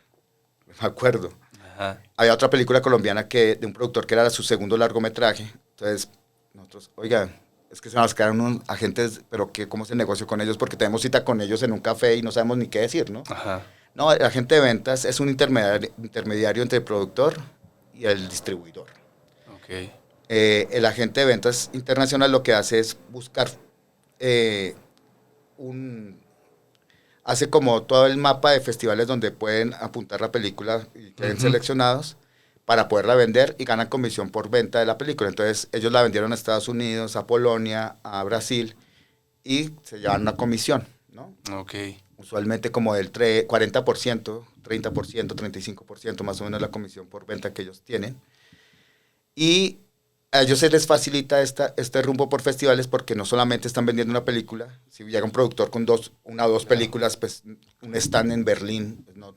me acuerdo. Ajá. Había otra película colombiana de un productor que era su segundo largometraje. Entonces, nosotros, oiga, es que se nos quedaron unos agentes, pero ¿cómo se negoció con ellos? Porque tenemos cita con ellos en un café y no sabemos ni qué decir, ¿no? Ajá. No, el agente de ventas es un intermediario entre el productor y el distribuidor. Ok. El agente de ventas internacional lo que hace es buscar hace como todo el mapa de festivales donde pueden apuntar la película y queden seleccionados para poderla vender, y ganan comisión por venta de la película. Entonces ellos la vendieron a Estados Unidos, a Polonia, a Brasil, y se llevan una comisión, ¿no? Ok. Usualmente como del 40%, 30%, 35% más o menos la comisión por venta que ellos tienen. Y a ellos se les facilita este rumbo por festivales porque no solamente están vendiendo una película. Si llega un productor con una o dos películas, pues un stand en Berlín pues no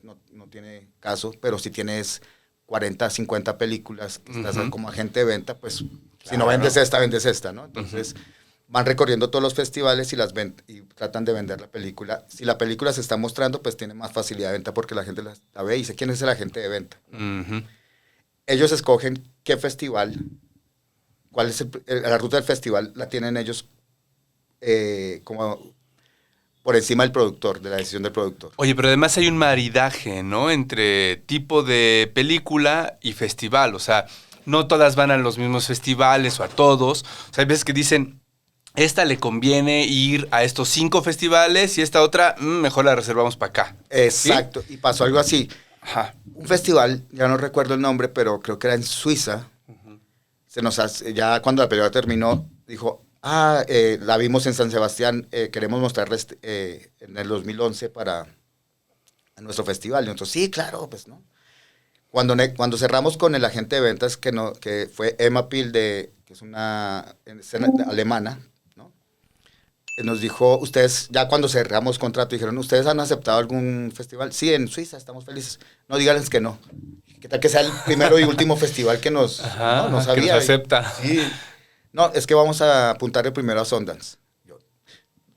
tiene caso, pero si tienes 40, 50 películas, que estás como agente de venta, pues claro, si no vendes esta, ¿no? Entonces van recorriendo todos los festivales y tratan de vender la película. Si la película se está mostrando, pues tiene más facilidad de venta porque la gente la ve y dice quién es el agente de venta, ¿no? Ellos escogen qué festival, cuál es la ruta del festival, la tienen ellos como por encima del productor, de la decisión del productor. Oye, pero además hay un maridaje, ¿no? Entre tipo de película y festival. O sea, no todas van a los mismos festivales o a todos. O sea, hay veces que dicen, esta le conviene ir a estos 5 festivales y esta otra, mejor la reservamos para acá. Exacto, ¿sí? Y pasó algo así. Ajá. Un festival, ya no recuerdo el nombre, pero creo que era en Suiza. Ya cuando la película terminó, dijo, la vimos en San Sebastián, queremos mostrarla en el 2011 para nuestro festival. Y nosotros, sí, claro, pues, ¿no? Cuando cerramos con el agente de ventas, que fue Emma Pil, que es una alemana, ¿no? Nos dijo, ustedes, ya cuando cerramos contrato, dijeron, ¿ustedes han aceptado algún festival? Sí, en Suiza, estamos felices. No, díganles que no. ¿Qué tal que sea el primero y último festival que nos sabía? Que nos acepta. Sí. No, es que vamos a apuntarle primero a Sundance.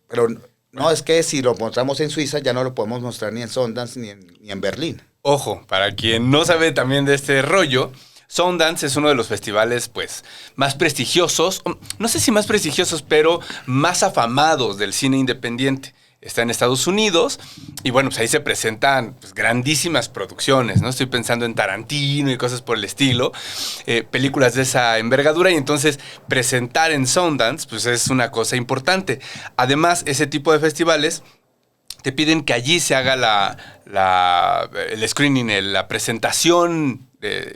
Pero no, es que si lo mostramos en Suiza, ya no lo podemos mostrar ni en Sundance ni en Berlín. Ojo, para quien no sabe también de este rollo, Sundance es uno de los festivales, pues, más prestigiosos, no sé si más prestigiosos, pero más afamados del cine independiente. Está en Estados Unidos y bueno, pues ahí se presentan pues, grandísimas producciones, ¿no? Estoy pensando en Tarantino y cosas por el estilo, películas de esa envergadura, y entonces presentar en Sundance pues es una cosa importante. Además, ese tipo de festivales te piden que allí se haga el screening, la presentación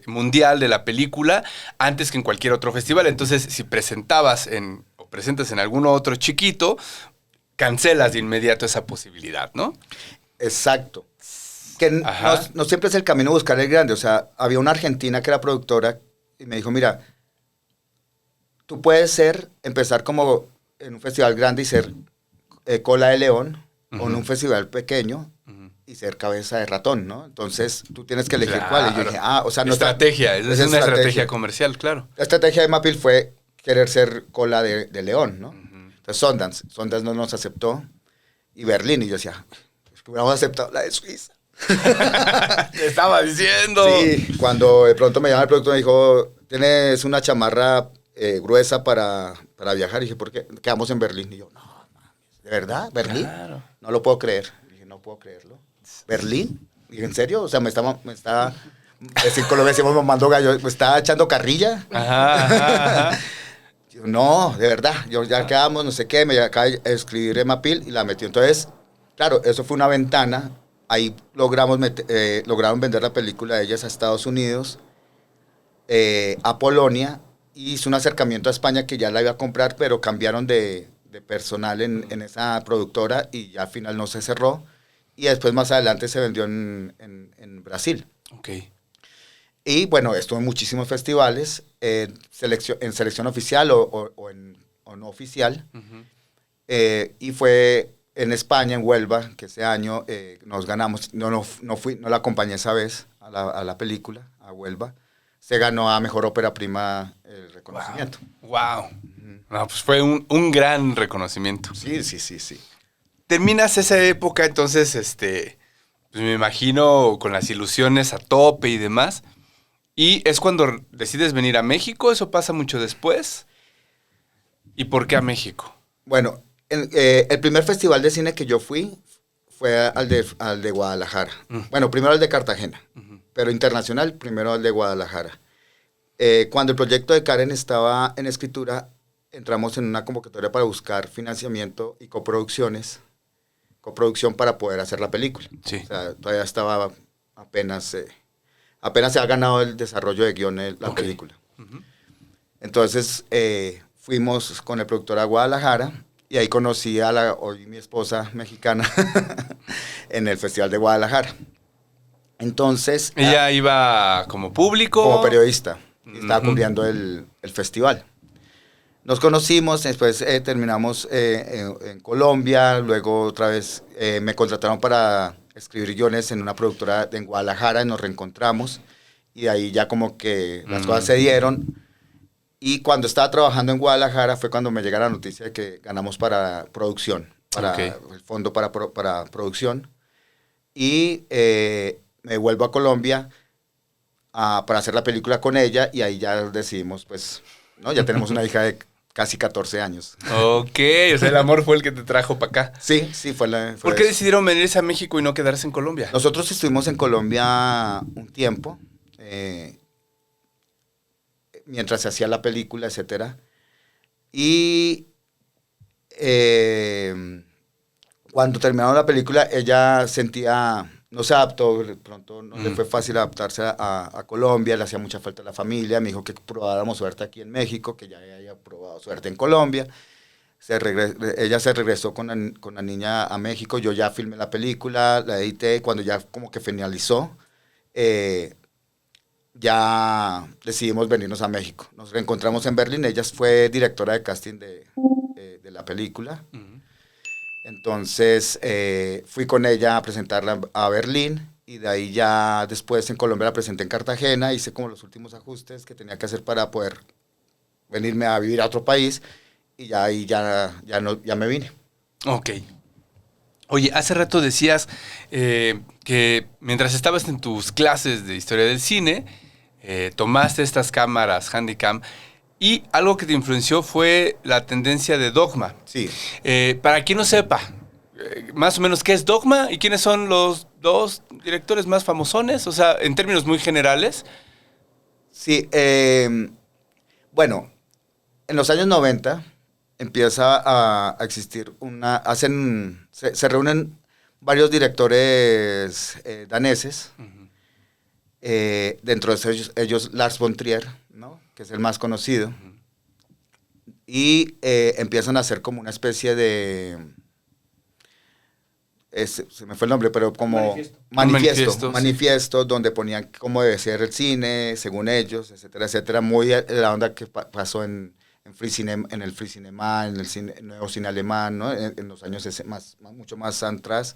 mundial de la película antes que en cualquier otro festival. Entonces, si presentas en alguno otro chiquito, cancelas de inmediato esa posibilidad, ¿no? Exacto. Que no siempre es el camino buscar el grande. O sea, había una argentina que era productora y me dijo, mira, tú puedes empezar como en un festival grande y ser cola de león, o en un festival pequeño y ser cabeza de ratón, ¿no? Entonces, tú tienes que elegir cuál. Y yo dije, o sea, no estrategia, es una estrategia comercial, claro. La estrategia de Mapil fue querer ser cola de león, ¿no? Entonces, Sundance no nos aceptó, y Berlín, y yo decía, es que hubiéramos aceptado la de Suiza. Te estaba diciendo. Sí, cuando de pronto me llama el productor y me dijo, ¿tienes una chamarra gruesa para viajar? Y dije, ¿por qué? Quedamos en Berlín. Y yo, no, ¿de verdad? ¿Berlín? Claro. No lo puedo creer. Y dije, no puedo creerlo. ¿Berlín? Y dije, ¿en serio? O sea, me está decir, con lo que decimos mamando gallo, me está echando carrilla. Ajá. No, de verdad, ya quedamos, no sé qué, me acaba de escribir Emma Pil y la metió. Entonces, claro, eso fue una ventana. Ahí lograron vender la película de ellas a Estados Unidos, a Polonia, y hizo un acercamiento a España que ya la iba a comprar, pero cambiaron de personal en esa productora y ya al final no se cerró. Y después, más adelante, se vendió en Brasil. Ok. Y bueno, estuvo en muchísimos festivales, en selección oficial o no oficial. Y fue en España, en Huelva, que ese año nos ganamos. No la acompañé esa vez a la película, a Huelva. Se ganó a Mejor Ópera Prima el reconocimiento. ¡Wow! No, pues fue un gran reconocimiento. Sí. Terminas esa época, entonces, pues me imagino con las ilusiones a tope y demás. ¿Y es cuando decides venir a México? ¿Eso pasa mucho después? ¿Y por qué a México? Bueno, el primer festival de cine que yo fui fue al de Guadalajara. Bueno, primero al de Cartagena, pero internacional, primero al de Guadalajara. Cuando el proyecto de Karen estaba en escritura, entramos en una convocatoria para buscar financiamiento y coproducción para poder hacer la película. Sí. O sea, todavía estaba apenas se ha ganado el desarrollo de guión la película. Entonces, fuimos con el productor a Guadalajara y ahí conocí a hoy mi esposa mexicana en el Festival de Guadalajara. Entonces... ¿Ella iba como público? Como periodista. Estaba cubriendo el festival. Nos conocimos, después terminamos en Colombia, luego otra vez me contrataron para escribir guiones en una productora en Guadalajara y nos reencontramos y ahí ya como que las cosas se dieron. Y cuando estaba trabajando en Guadalajara fue cuando me llega la noticia de que ganamos para producción, el fondo para producción. Y me vuelvo a Colombia para hacer la película con ella y ahí ya decidimos, pues, ¿no? Ya tenemos una hija de casi 14 años. Ok, o sea, el amor fue el que te trajo para acá. Sí, fue ¿Por qué decidieron venirse a México y no quedarse en Colombia? Nosotros estuvimos en Colombia un tiempo, mientras se hacía la película, etcétera. Y cuando terminaron la película, ella no se adaptó, de pronto no le fue fácil adaptarse a Colombia, le hacía mucha falta a la familia, me dijo que probáramos suerte aquí en México, que ya había probado suerte en Colombia. Ella se regresó con la niña a México, yo ya filmé la película, la edité, cuando ya como que finalizó, ya decidimos venirnos a México. Nos reencontramos en Berlín, ella fue directora de casting de la película. Entonces fui con ella a presentarla a Berlín y de ahí ya después en Colombia la presenté en Cartagena, hice como los últimos ajustes que tenía que hacer para poder venirme a vivir a otro país y ya ahí ya me vine. Ok. Oye, hace rato decías que mientras estabas en tus clases de historia del cine, tomaste estas cámaras Handycam y algo que te influenció fue la tendencia de Dogma. Sí. Para quien no sepa, más o menos qué es Dogma y quiénes son los dos directores más famosones, o sea, en términos muy generales. Sí, bueno, en los años 90 empieza a existir se reúnen varios directores daneses, dentro de ellos Lars von Trier, ¿no? Que es el más conocido, y empiezan a hacer como una especie de... se me fue el nombre, pero como manifiesto donde ponían cómo debe ser el cine, según ellos, etcétera, etcétera. Muy la onda que pasó en el Free Cinema, en el nuevo cine alemán, ¿no? En los años mucho más atrás.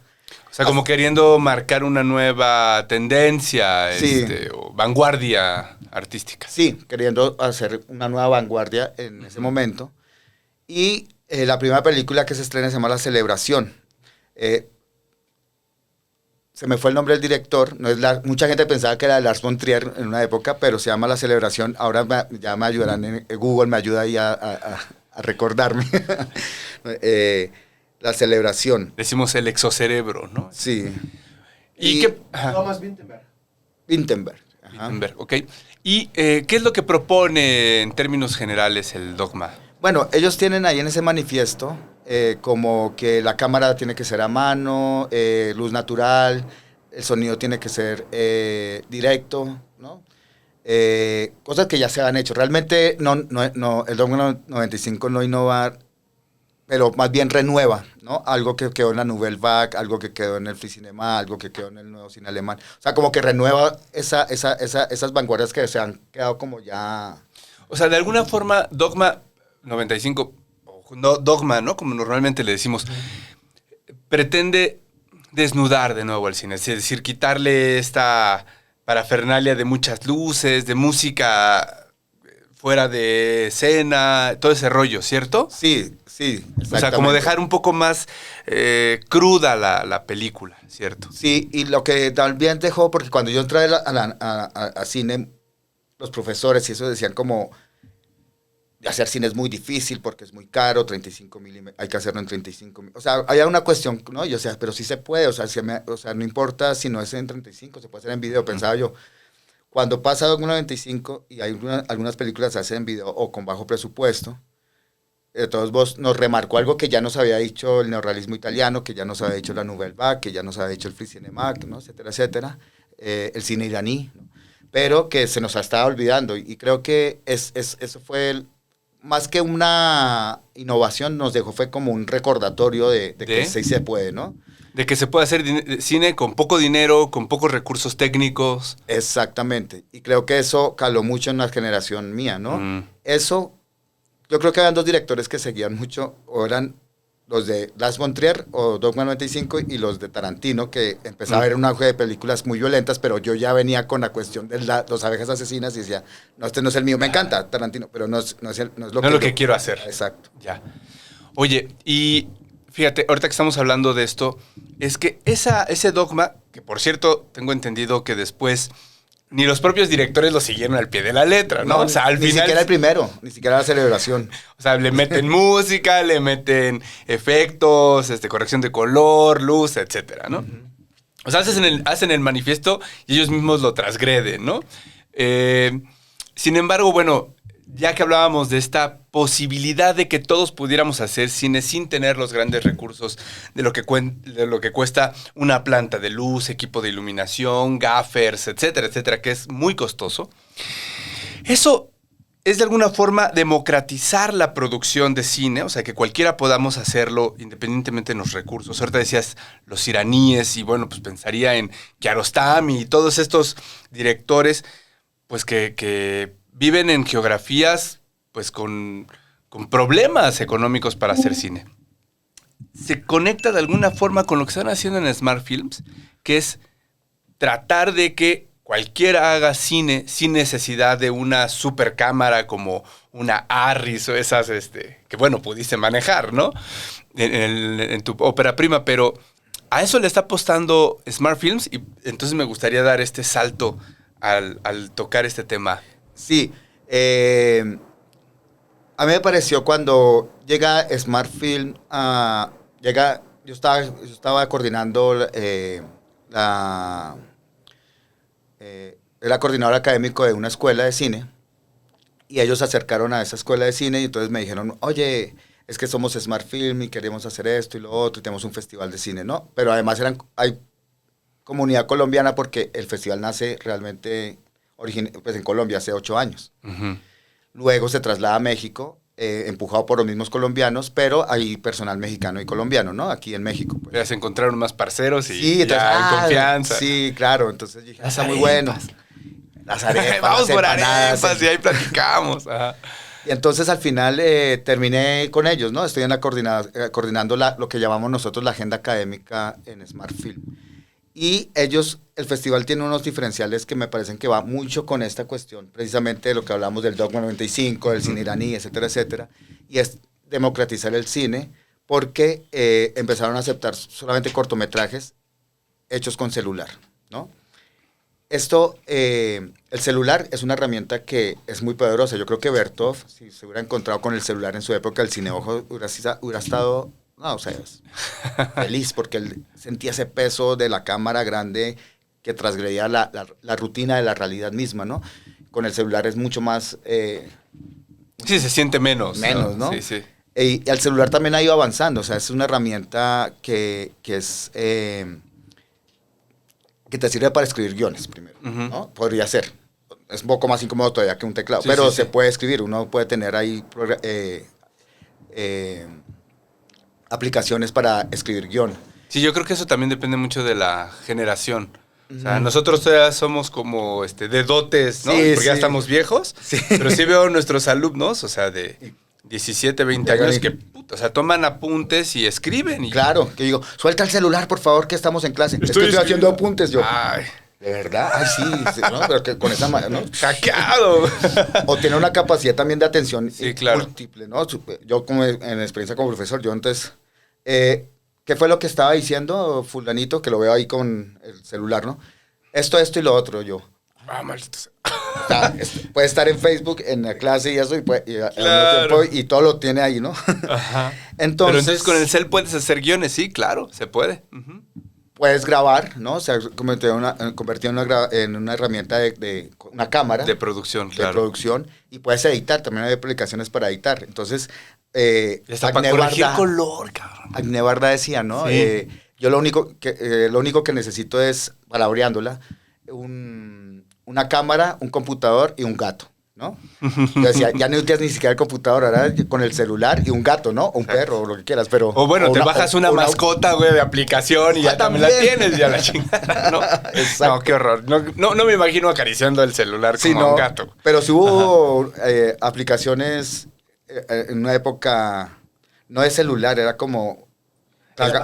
O sea, como queriendo marcar una nueva tendencia, sí, o vanguardia artística. Sí, queriendo hacer una nueva vanguardia en ese momento. Y la primera película que se estrena se llama La Celebración. Se me fue el nombre del director, mucha gente pensaba que era Lars von Trier en una época, pero se llama La Celebración. Ahora ya me ayudarán, Google me ayuda ahí a recordarme. La Celebración. Decimos el exocerebro, ¿no? Sí. ¿Y qué? Thomas Vinterberg. Vinterberg. Vinterberg, ok. ¿Y qué es lo que propone en términos generales el Dogma? Bueno, ellos tienen ahí en ese manifiesto como que la cámara tiene que ser a mano, luz natural, el sonido tiene que ser directo, ¿no? Cosas que ya se han hecho. Realmente el Dogma 95 no innova, pero más bien renueva, ¿no? Algo que quedó en la Nouvelle Vague, algo que quedó en el Free Cinema, algo que quedó en el nuevo cine alemán. O sea, como que renueva esas vanguardias que se han quedado como ya... O sea, de alguna forma, Dogma 95, no, Dogma, ¿no? Como normalmente le decimos, pretende desnudar de nuevo al cine, es decir, quitarle esta parafernalia de muchas luces, de música fuera de escena, todo ese rollo, ¿cierto? Sí, o sea, como dejar un poco más cruda la película, ¿cierto? Sí, y lo que también dejó, porque cuando yo entré a cine, los profesores y eso decían como, hacer cine es muy difícil porque es muy caro, 35 milímetros, hay que hacerlo en 35 milímetros. O sea, había una cuestión, ¿no? Yo, o sea, pero sí se puede, o sea, no importa si no es en 35, se puede hacer en video, pensaba yo. Cuando pasa Dogma 95 y hay algunas películas se hacen en video o con bajo presupuesto, de todos vos nos remarcó algo que ya nos había dicho el neorrealismo italiano, que ya nos había dicho la Nouvelle Vague, que ya nos había dicho el Free Cinema, ¿no? Etcétera, etcétera, el cine iraní, ¿no? Pero que se nos estaba olvidando y creo que eso fue más que una innovación, nos dejó fue como un recordatorio de que sí se puede, ¿no? De que se puede hacer cine con poco dinero, con pocos recursos técnicos. Exactamente. Y creo que eso caló mucho en la generación mía, ¿no? Eso, yo creo que habían dos directores que seguían mucho, o eran los de Lars von Trier o Dogma 95 y los de Tarantino, que empezaba a ver un auge de películas muy violentas, pero yo ya venía con la cuestión de las abejas asesinas y decía, no, este no es el mío, me encanta Tarantino, pero no es lo que quiero hacer. Exacto. Ya. Oye, y fíjate, ahorita que estamos hablando de esto, es que ese Dogma, que por cierto, tengo entendido que después ni los propios directores lo siguieron al pie de la letra, ¿no? No, o sea, al ni final, siquiera el primero, ni siquiera la Celebración. O sea, le meten música, le meten efectos, corrección de color, luz, etcétera, ¿no? O sea, hacen el manifiesto y ellos mismos lo transgreden, ¿no? Sin embargo, bueno, ya que hablábamos de esta posibilidad de que todos pudiéramos hacer cine sin tener los grandes recursos de lo que cuesta una planta de luz, equipo de iluminación, gaffers, etcétera, etcétera, que es muy costoso. Eso es de alguna forma democratizar la producción de cine, o sea, que cualquiera podamos hacerlo independientemente de los recursos. Ahorita decías los iraníes y bueno, pues pensaría en Kiarostami y todos estos directores, pues que viven en geografías pues con problemas económicos para hacer cine. Se conecta de alguna forma con lo que están haciendo en Smart Films, que es tratar de que cualquiera haga cine sin necesidad de una super cámara como una Arris o esas que bueno, pudiste manejar, ¿no? En tu ópera prima, pero a eso le está apostando Smart Films y entonces me gustaría dar este salto al tocar este tema? Sí, a mí me pareció cuando llega Smart Film, yo estaba coordinando era coordinador académico de una escuela de cine, y ellos se acercaron a esa escuela de cine y entonces me dijeron, oye, es que somos Smart Film y queremos hacer esto y lo otro, y tenemos un festival de cine, ¿no? Pero además hay comunidad colombiana porque el festival nace realmente pues en Colombia hace 8 años. Uh-huh. Luego se traslada a México, empujado por los mismos colombianos, pero hay personal mexicano y colombiano, ¿no? Aquí en México. Pues. Ya se encontraron más parceros y sí, entonces, ya en confianza. Sí, claro. Entonces dije, Las está muy arepas. bueno. Las arepas, Vamos las por empanadas, arepas y ahí platicamos. Ajá. Y entonces al final terminé con ellos, ¿no? Estoy en coordinando lo que llamamos nosotros la agenda académica en Smart Film. Y el festival tiene unos diferenciales que me parecen que va mucho con esta cuestión, precisamente de lo que hablamos del Dogma 95, del cine iraní, etcétera, etcétera. Y es democratizar el cine porque empezaron a aceptar solamente cortometrajes hechos con celular, ¿no? Esto, el celular es una herramienta que es muy poderosa. Yo creo que Bertov, si se hubiera encontrado con el celular en su época, el cineojo hubiera estado, no, o sea, feliz porque él sentía ese peso de la cámara grande que transgredía la rutina de la realidad misma, ¿no? Con el celular es mucho más... sí, se siente menos. Menos, ¿no? Sí, sí. Y el celular también ha ido avanzando, o sea, es una herramienta que es... que te sirve para escribir guiones primero, Uh-huh. ¿no? Podría ser. Es un poco más incómodo todavía que un teclado, Sí, pero sí, se sí. puede escribir. Uno puede tener ahí aplicaciones para escribir guión. Sí, yo creo que eso también depende mucho de la generación. O sea, nosotros todavía somos como de dotes, ¿no? Sí, Porque ya sí. estamos viejos. Sí. Pero sí veo nuestros alumnos, o sea, de 17, 20 años, que puta, o sea, toman apuntes y escriben. Y... Claro, que digo, suelta el celular, por favor, que estamos en clase. Es que estoy escribiendo. haciendo apuntes yo. Ay, ¿De verdad? Ay, sí, ¿no? Pero que con esa ¿no? hackeado. O tiene una capacidad también de atención Sí, claro. múltiple, ¿no? Yo como en experiencia como profesor, yo entonces, ¿qué fue lo que estaba diciendo fulanito? Que lo veo ahí con el celular, ¿no? Esto y lo otro, yo. Ah, maldito sea. Puede estar en Facebook, en la clase y eso, al mismo Claro. tiempo, y todo lo tiene ahí, ¿no? Ajá. Entonces, Pero entonces con el cel puedes hacer guiones, sí, claro, se puede. Uh-huh. puedes grabar, ¿no? O sea, convertido en una herramienta de una cámara. De producción, de claro. producción, y puedes editar, también hay aplicaciones para editar. Entonces, Está para corregir color, cabrón. Agne Barda decía, ¿no? Sí. Yo lo único que necesito es, palabreándola, una cámara, un computador y un gato, ¿no? Yo decía, ya no necesitas ni siquiera el computador, ahora con el celular y un gato, ¿no? O un perro, o lo que quieras, pero... O bueno, te bajas una mascota, güey, de aplicación y ya también la también. tienes, ya la chingada, ¿no? Exacto. No, qué horror. No me imagino acariciando el celular como Sí, a no, un gato. pero sí hubo aplicaciones en una época, no de celular, era como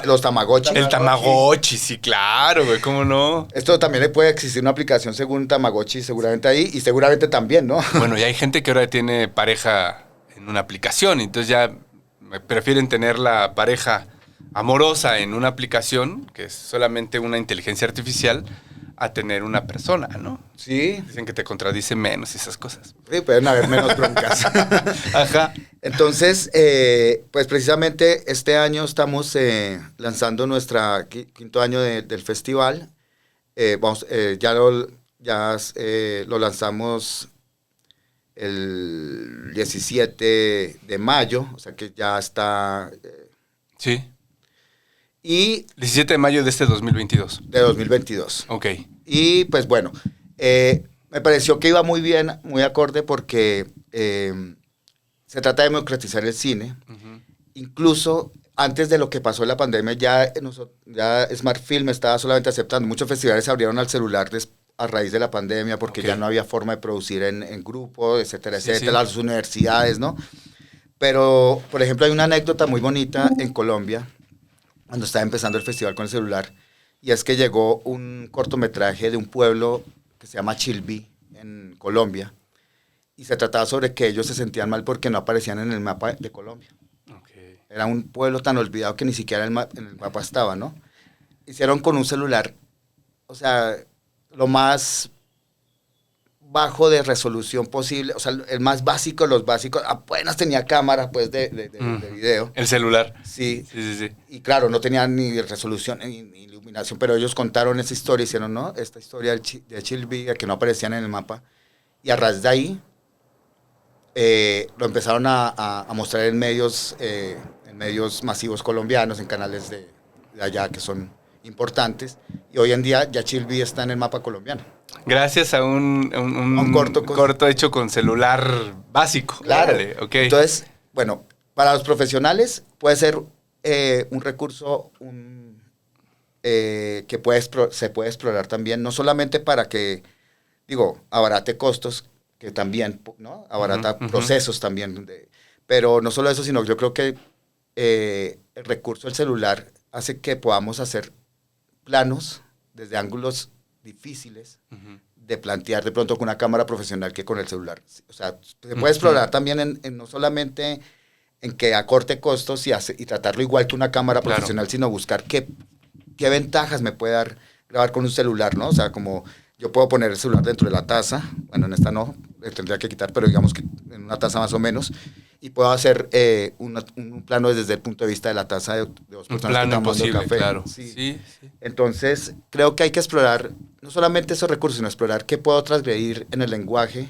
los Tamagotchi. El Tamagotchi, sí, claro, güey, ¿cómo no? Esto también le puede existir una aplicación según Tamagotchi, seguramente ahí, y seguramente también, ¿no? Bueno, y hay gente que ahora tiene pareja en una aplicación, entonces ya prefieren tener la pareja amorosa en una aplicación, que es solamente una inteligencia artificial, a tener una persona, ¿no? Sí, Dicen que te contradice menos y esas cosas. sí, pueden haber menos broncas. Ajá. Entonces, pues precisamente este año estamos lanzando nuestro quinto año del festival. Ya lo lanzamos el 17 de mayo, o sea que ya está... Sí. y 17 de mayo de este 2022. de 2022. Ok. Y pues bueno, me pareció que iba muy bien, muy acorde porque se trata de democratizar el cine. Uh-huh. Incluso antes de lo que pasó en la pandemia, ya Smart Film estaba solamente aceptando. Muchos festivales se abrieron al celular a raíz de la pandemia porque Ok. ya no había forma de producir en grupo, etcétera, Sí, etcétera, sí. las universidades, ¿no? Pero, por ejemplo, hay una anécdota muy bonita en Colombia, cuando estaba empezando el festival con el celular, y es que llegó un cortometraje de un pueblo que se llama Chilví, en Colombia, y se trataba sobre que ellos se sentían mal porque no aparecían en el mapa de Colombia. Ok. Era un pueblo tan olvidado que ni siquiera en el mapa estaba, ¿no? Hicieron con un celular, o sea, lo más bajo de resolución posible, o sea, el más básico, los básicos, apenas tenía cámara, pues, de video. El celular. Sí. Sí. Y claro, no tenía ni resolución ni iluminación, pero ellos contaron esa historia, hicieron, ¿no? Esta historia de Chilby, que no aparecían en el mapa, y a raíz de ahí lo empezaron a mostrar en medios masivos colombianos, en canales de allá que son importantes, y hoy en día ya Chilby está en el mapa colombiano. Gracias a un corto hecho con celular básico. Claro. Órale, okay. Entonces, bueno, para los profesionales puede ser un recurso que se puede explorar también, no solamente para que, abarate costos, que también, ¿no? Abarata procesos también. Pero no solo eso, sino yo creo que el recurso del celular hace que podamos hacer planos desde ángulos difíciles de plantear de pronto con una cámara profesional que con el celular. O sea, se puede explorar también no solamente en que acorte costos y tratarlo igual que una cámara profesional, sino buscar qué ventajas me puede dar grabar con un celular, ¿no? O sea, como yo puedo poner el celular dentro de la taza, bueno, en esta no, tendría que quitar, pero digamos que en una taza más o menos, y puedo hacer un plano desde el punto de vista de la taza de dos personas que están tomando café. Claro. Sí. Entonces, creo que hay que explorar no solamente esos recursos, sino explorar qué puedo transgredir en el lenguaje,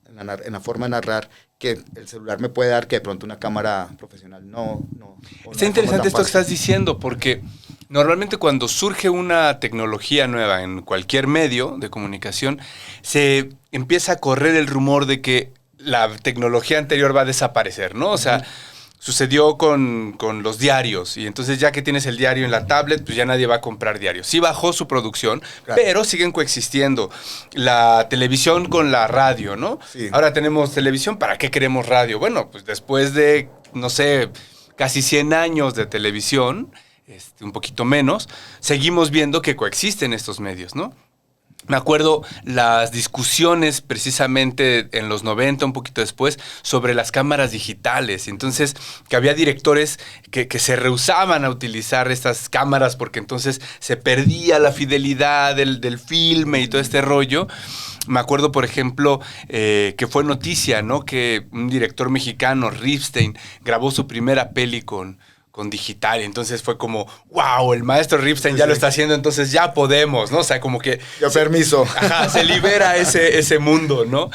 en la forma de narrar, que el celular me puede dar que de pronto una cámara profesional no. Está interesante esto que estás diciendo, porque normalmente cuando surge una tecnología nueva en cualquier medio de comunicación, se empieza a correr el rumor de que la tecnología anterior va a desaparecer, ¿no? O sea, sucedió con los diarios, y entonces ya que tienes el diario en la tablet, pues ya nadie va a comprar diarios. Sí bajó su producción, pero siguen coexistiendo la televisión con la radio, ¿no? Sí. Ahora tenemos televisión, ¿para qué queremos radio? Bueno, pues después de, no sé, casi 100 años de televisión, un poquito menos, seguimos viendo que coexisten estos medios, ¿no? Me acuerdo las discusiones precisamente en los 90, un poquito después, sobre las cámaras digitales. Entonces, que había directores que se rehusaban a utilizar estas cámaras porque entonces se perdía la fidelidad del filme y todo este rollo. Me acuerdo, por ejemplo, que fue noticia, ¿no? Que un director mexicano, Ripstein, grabó su primera peli con digital, y entonces fue como, wow, el maestro Ripstein ya lo está haciendo, entonces ya podemos, ¿no? O sea, como que... permiso. Ajá, se libera ese mundo, ¿no?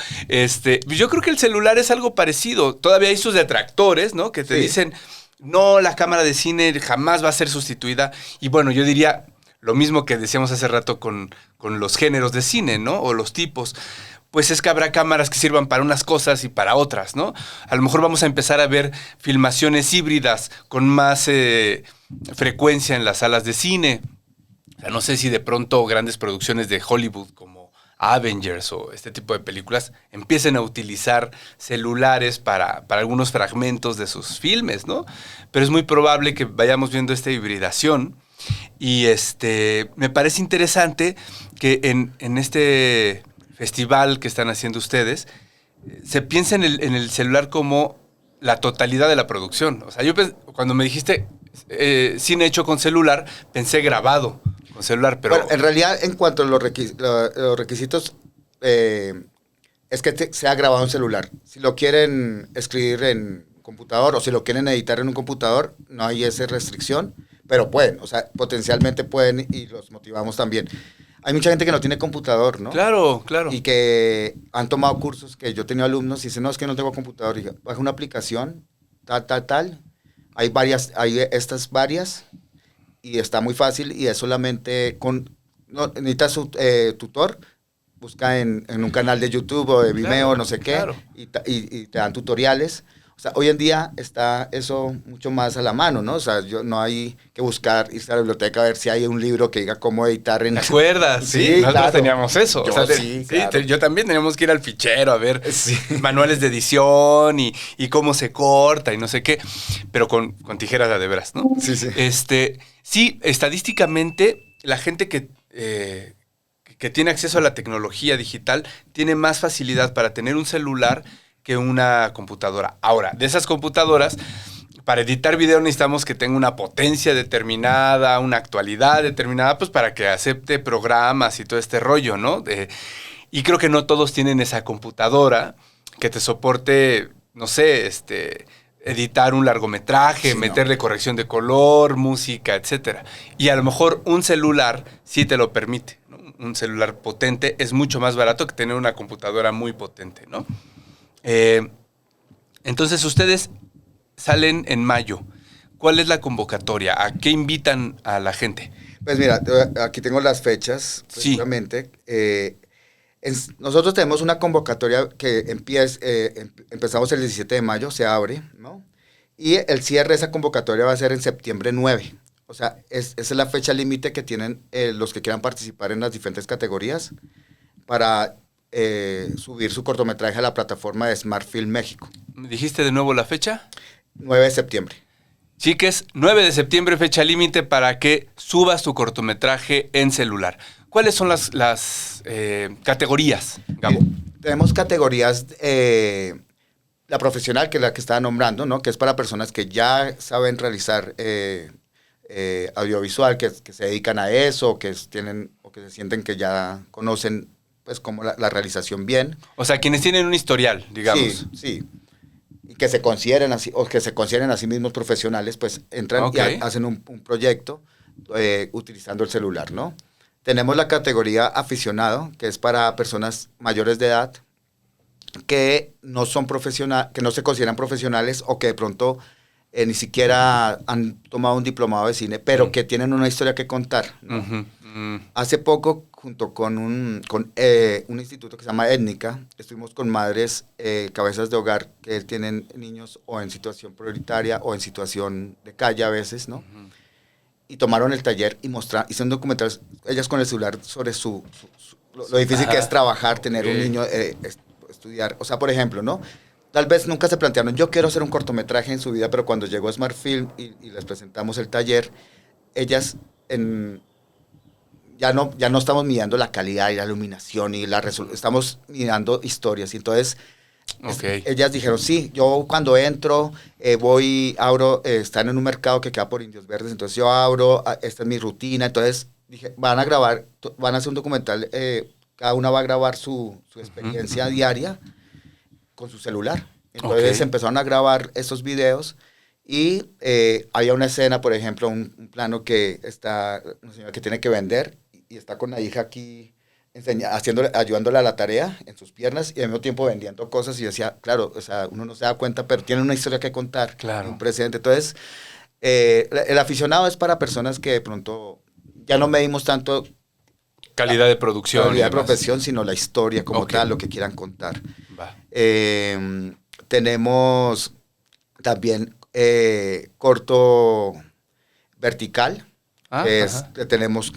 Yo creo que el celular es algo parecido. Todavía hay sus detractores, ¿no? Que te dicen, no, la cámara de cine jamás va a ser sustituida. Y bueno, yo diría lo mismo que decíamos hace rato con los géneros de cine, ¿no? O los tipos. Pues es que habrá cámaras que sirvan para unas cosas y para otras, ¿no? A lo mejor vamos a empezar a ver filmaciones híbridas con más frecuencia en las salas de cine. O sea, no sé si de pronto grandes producciones de Hollywood como Avengers o este tipo de películas empiecen a utilizar celulares para algunos fragmentos de sus filmes, ¿no? Pero es muy probable que vayamos viendo esta hibridación. Y me parece interesante que en este festival que están haciendo ustedes, se piensa en el celular como la totalidad de la producción. O sea, yo cuando me dijiste cine hecho con celular, pensé grabado con celular, pero... Bueno, en realidad, en cuanto a los requisitos, es que sea grabado en celular. Si lo quieren escribir en computador o si lo quieren editar en un computador, no hay esa restricción, pero pueden, o sea, potencialmente pueden y los motivamos también. Hay mucha gente que no tiene computador, ¿no? Claro. Y que han tomado cursos que yo he tenido alumnos y dicen, no, es que no tengo computador. Y dije, baja una aplicación, tal. Hay estas varias y está muy fácil y es solamente no necesitas un tutor, busca en un canal de YouTube o de Vimeo, no sé qué, y te dan tutoriales. O sea, hoy en día está eso mucho más a la mano, ¿no? O sea, no hay que buscar, irse a la biblioteca a ver si hay un libro que diga cómo editar en... ¿Te acuerdas? Sí, nosotros teníamos eso. Claro. Yo también teníamos que ir al fichero a ver manuales de edición y cómo se corta y no sé qué, pero con tijeras de veras, ¿no? Sí. Sí, estadísticamente, la gente que tiene acceso a la tecnología digital tiene más facilidad para tener un celular que una computadora. Ahora, de esas computadoras, para editar video necesitamos que tenga una potencia determinada, una actualidad determinada, pues para que acepte programas y todo este rollo, ¿no? Y creo que no todos tienen esa computadora que te soporte, no sé, editar un largometraje, Sí, meterle corrección de color, música, etcétera. Y a lo mejor un celular sí te lo permite, ¿no? Un celular potente es mucho más barato que tener una computadora muy potente, ¿no? Entonces, ustedes salen en mayo. ¿Cuál es la convocatoria? ¿A qué invitan a la gente? Pues mira, aquí tengo las fechas, Sí. precisamente. Nosotros tenemos una convocatoria que empezamos el 17 de mayo, se abre, ¿no? Y el cierre de esa convocatoria va a ser en septiembre 9. O sea, esa es la fecha límite que tienen los que quieran participar en las diferentes categorías para subir su cortometraje a la plataforma de Smart Film México. ¿Me dijiste de nuevo la fecha? 9 de septiembre. Chiques, 9 de septiembre, fecha límite para que subas tu cortometraje en celular. ¿Cuáles son las categorías, Gabo? Tenemos categorías, la profesional, que es la que estaba nombrando, ¿no? Que es para personas que ya saben realizar audiovisual, que se dedican a eso, o que se sienten que ya conocen pues como la realización bien. O sea, quienes tienen un historial, digamos. Sí. Y que se consideren así, o que se consideren a sí mismos profesionales, pues entran y hacen un proyecto utilizando el celular, ¿no? Tenemos la categoría aficionado, que es para personas mayores de edad que no se consideran profesionales o que de pronto ni siquiera han tomado un diplomado de cine, pero que tienen una historia que contar, ¿no? Hace poco, junto con un instituto que se llama Étnica, estuvimos con madres cabezas de hogar que tienen niños o en situación prioritaria o en situación de calle a veces, ¿no? Y tomaron el taller y hicieron documentales, ellas con el celular, sobre lo difícil que es trabajar, tener un niño, estudiar. O sea, por ejemplo, ¿no? Tal vez nunca se plantearon, yo quiero hacer un cortometraje en su vida, pero cuando llegó Smart Film y les presentamos el taller, ellas ya no estamos midiendo la calidad y la iluminación y la resolución, estamos midiendo historias. Y entonces ellas dijeron, sí, yo cuando entro, están en un mercado que queda por Indios Verdes, entonces yo abro, esta es mi rutina. Entonces dije, van a hacer un documental, cada una va a grabar su experiencia diaria con su celular. Entonces empezaron a grabar estos videos y había una escena, por ejemplo, un plano que está una señora que tiene que vender y está con la hija aquí ayudándole a la tarea en sus piernas y al mismo tiempo vendiendo cosas. Y yo decía, claro, o sea, uno no se da cuenta, pero tiene una historia que contar, claro, un presente. Entonces, el aficionado es para personas que de pronto ya no medimos tanto calidad de producción, calidad de profesión, sino la historia como tal, lo que quieran contar. Tenemos también corto vertical, tenemos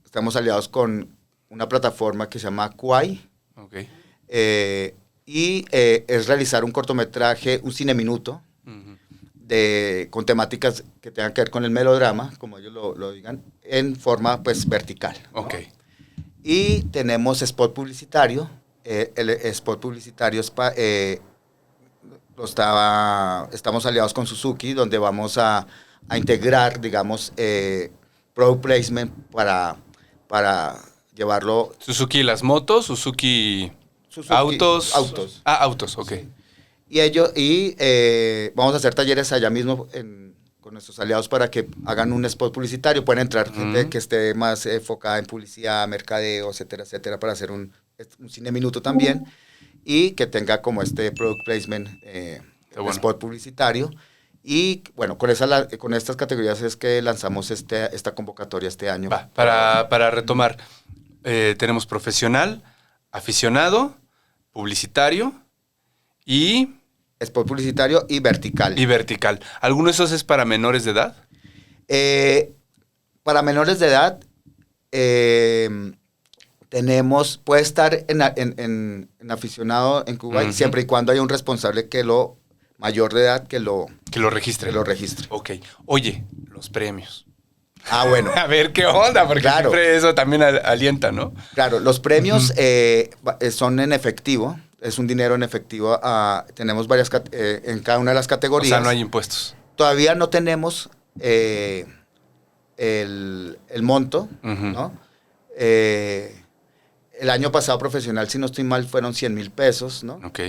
estamos aliados con una plataforma que se llama Kwai. Y es realizar un cortometraje, un cine minuto, con temáticas que tengan que ver con el melodrama, como ellos lo digan, en forma pues vertical, ¿no? Y tenemos spot publicitario. El spot publicitario estamos aliados con Suzuki, donde vamos a integrar, digamos, product placement para llevarlo. Suzuki las motos, Suzuki autos. Autos, ok. Sí. Vamos a hacer talleres allá mismo con nuestros aliados para que hagan un spot publicitario. Pueden entrar gente que esté más enfocada en publicidad, mercadeo, etcétera, etcétera, para hacer un cine minuto también y que tenga como este product placement, spot publicitario. Y bueno, con estas categorías es que lanzamos esta convocatoria este año. Para retomar, tenemos profesional, aficionado, publicitario y... Spot publicitario y vertical. ¿Alguno de esos es para menores de edad? Para menores de edad, puede estar en aficionado en Cuba, siempre y cuando haya un responsable mayor de edad que lo registre. Ok. Oye, los premios. Bueno. A ver qué onda, porque siempre eso también alienta, ¿no? Claro, los premios son en efectivo, es un dinero en efectivo. Tenemos varias en cada una de las categorías. O sea, no hay impuestos. Todavía no tenemos el monto, ¿no? El año pasado profesional, si no estoy mal, fueron 100,000 pesos, ¿no? Ok.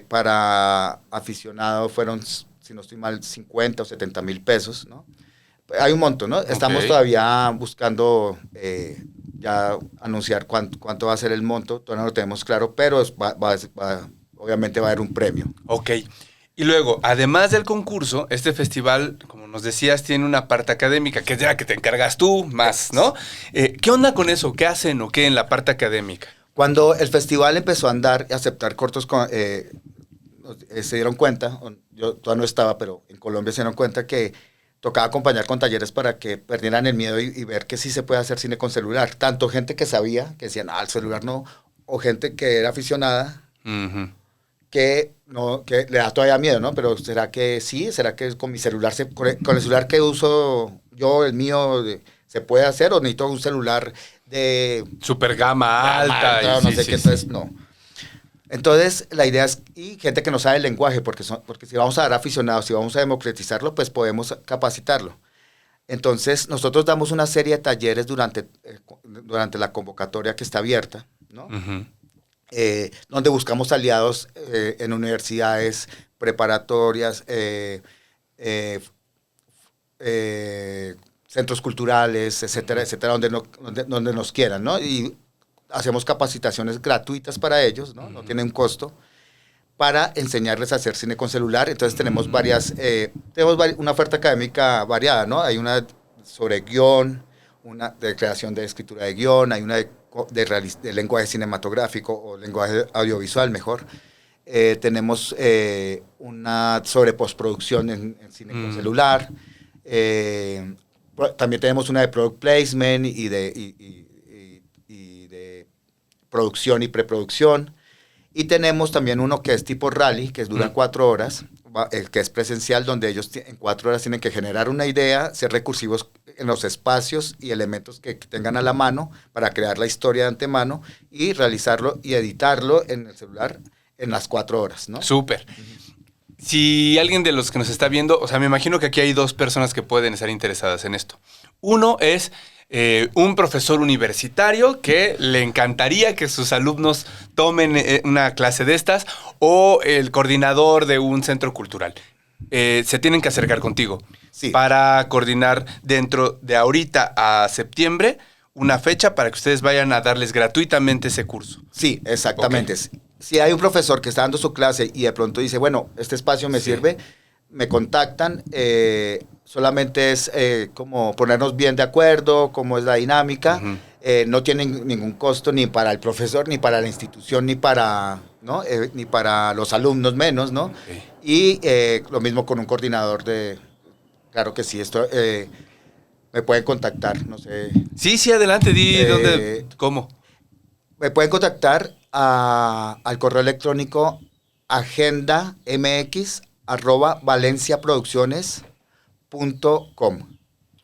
Para aficionado fueron, si no estoy mal, 50 o 70,000 pesos, ¿no? Hay un monto, ¿no? Estamos todavía buscando ya anunciar cuánto va a ser el monto, todavía no lo tenemos claro, pero obviamente va a haber un premio. Ok. Y luego, además del concurso, este festival, como nos decías, tiene una parte académica, que es de la que te encargas tú más, ¿no? ¿Qué onda con eso? ¿Qué hacen o qué en la parte académica? Cuando el festival empezó a andar y aceptar cortos, se dieron cuenta, yo todavía no estaba, pero en Colombia se dieron cuenta que tocaba acompañar con talleres para que perdieran el miedo y ver que sí se puede hacer cine con celular. Tanto gente que sabía, que decían, el celular no, o gente que era aficionada, que le da todavía miedo, ¿no? Pero ¿será que sí? ¿Será que con mi celular, con el celular que uso yo, el mío, se puede hacer? ¿O necesito un celular de... Super gama alta. No sé qué, entonces no. Entonces, la idea es, y gente que no sabe el lenguaje, porque si vamos a dar aficionados, si vamos a democratizarlo, pues podemos capacitarlo. Entonces, nosotros damos una serie de talleres durante la convocatoria que está abierta, ¿no? Donde buscamos aliados en universidades, preparatorias, centros culturales, etcétera, etcétera, donde nos quieran, ¿no? Y hacemos capacitaciones gratuitas para ellos, ¿no? No tienen costo, para enseñarles a hacer cine con celular. Entonces tenemos una oferta académica variada, ¿no? Hay una sobre guión, una de creación de escritura de guión, hay una de lenguaje cinematográfico o lenguaje audiovisual mejor. Tenemos una sobre postproducción en cine con celular. También tenemos una de product placement y de producción y preproducción. Y tenemos también uno que es tipo rally, que dura 4 horas, que es presencial, donde ellos en 4 horas tienen que generar una idea, ser recursivos en los espacios y elementos que tengan a la mano para crear la historia de antemano y realizarlo y editarlo en el celular en las 4 horas, ¿no? Súper. Si alguien de los que nos está viendo, o sea, me imagino que aquí hay 2 personas que pueden estar interesadas en esto. Uno es un profesor universitario que le encantaría que sus alumnos tomen una clase de estas, o el coordinador de un centro cultural. Se tienen que acercar contigo para coordinar dentro de ahorita a septiembre una fecha para que ustedes vayan a darles gratuitamente ese curso. Sí, exactamente. Okay. Si hay un profesor que está dando su clase y de pronto dice, bueno, este espacio me sirve, me contactan, solamente es como ponernos bien de acuerdo, cómo es la dinámica. No tienen ningún costo ni para el profesor, ni para la institución, ni para, ¿no? Ni para los alumnos menos, ¿no? Okay. Y lo mismo con un coordinador claro que sí, esto me pueden contactar, no sé. Sí, adelante, dónde, cómo. Me pueden contactar al correo electrónico agendamx@valenciaproducciones.com.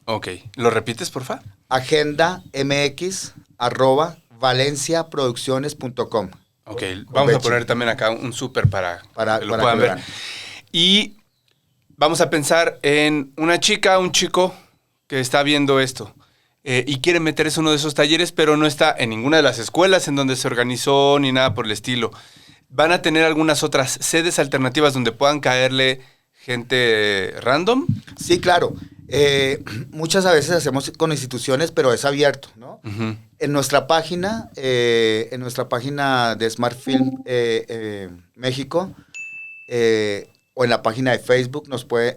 Ok, ¿lo repites, porfa? agendamx@valenciaproducciones.com. Ok, vamos a poner también acá un súper para que lo puedan ver. Y vamos a pensar en una chica, un chico que está viendo esto y quiere meterse en uno de esos talleres, pero no está en ninguna de las escuelas en donde se organizó ni nada por el estilo. ¿Van a tener algunas otras sedes alternativas donde puedan caerle gente random? Sí, claro. Muchas veces hacemos con instituciones, pero es abierto, ¿no? En nuestra página de Smart Film México, o en la página de Facebook,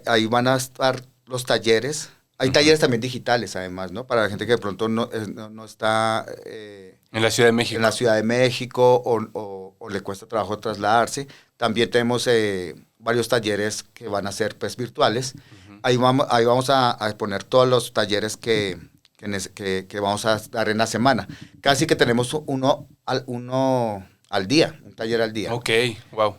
ahí van a estar los talleres. Hay talleres también digitales, además, ¿no? Para la gente que de pronto no está... en la Ciudad de México. En la Ciudad de México o le cuesta trabajo trasladarse. También tenemos varios talleres que van a ser pues, virtuales. Ahí vamos a poner todos los talleres que vamos a dar en la semana. Casi que tenemos uno al día, un taller al día. Ok, wow.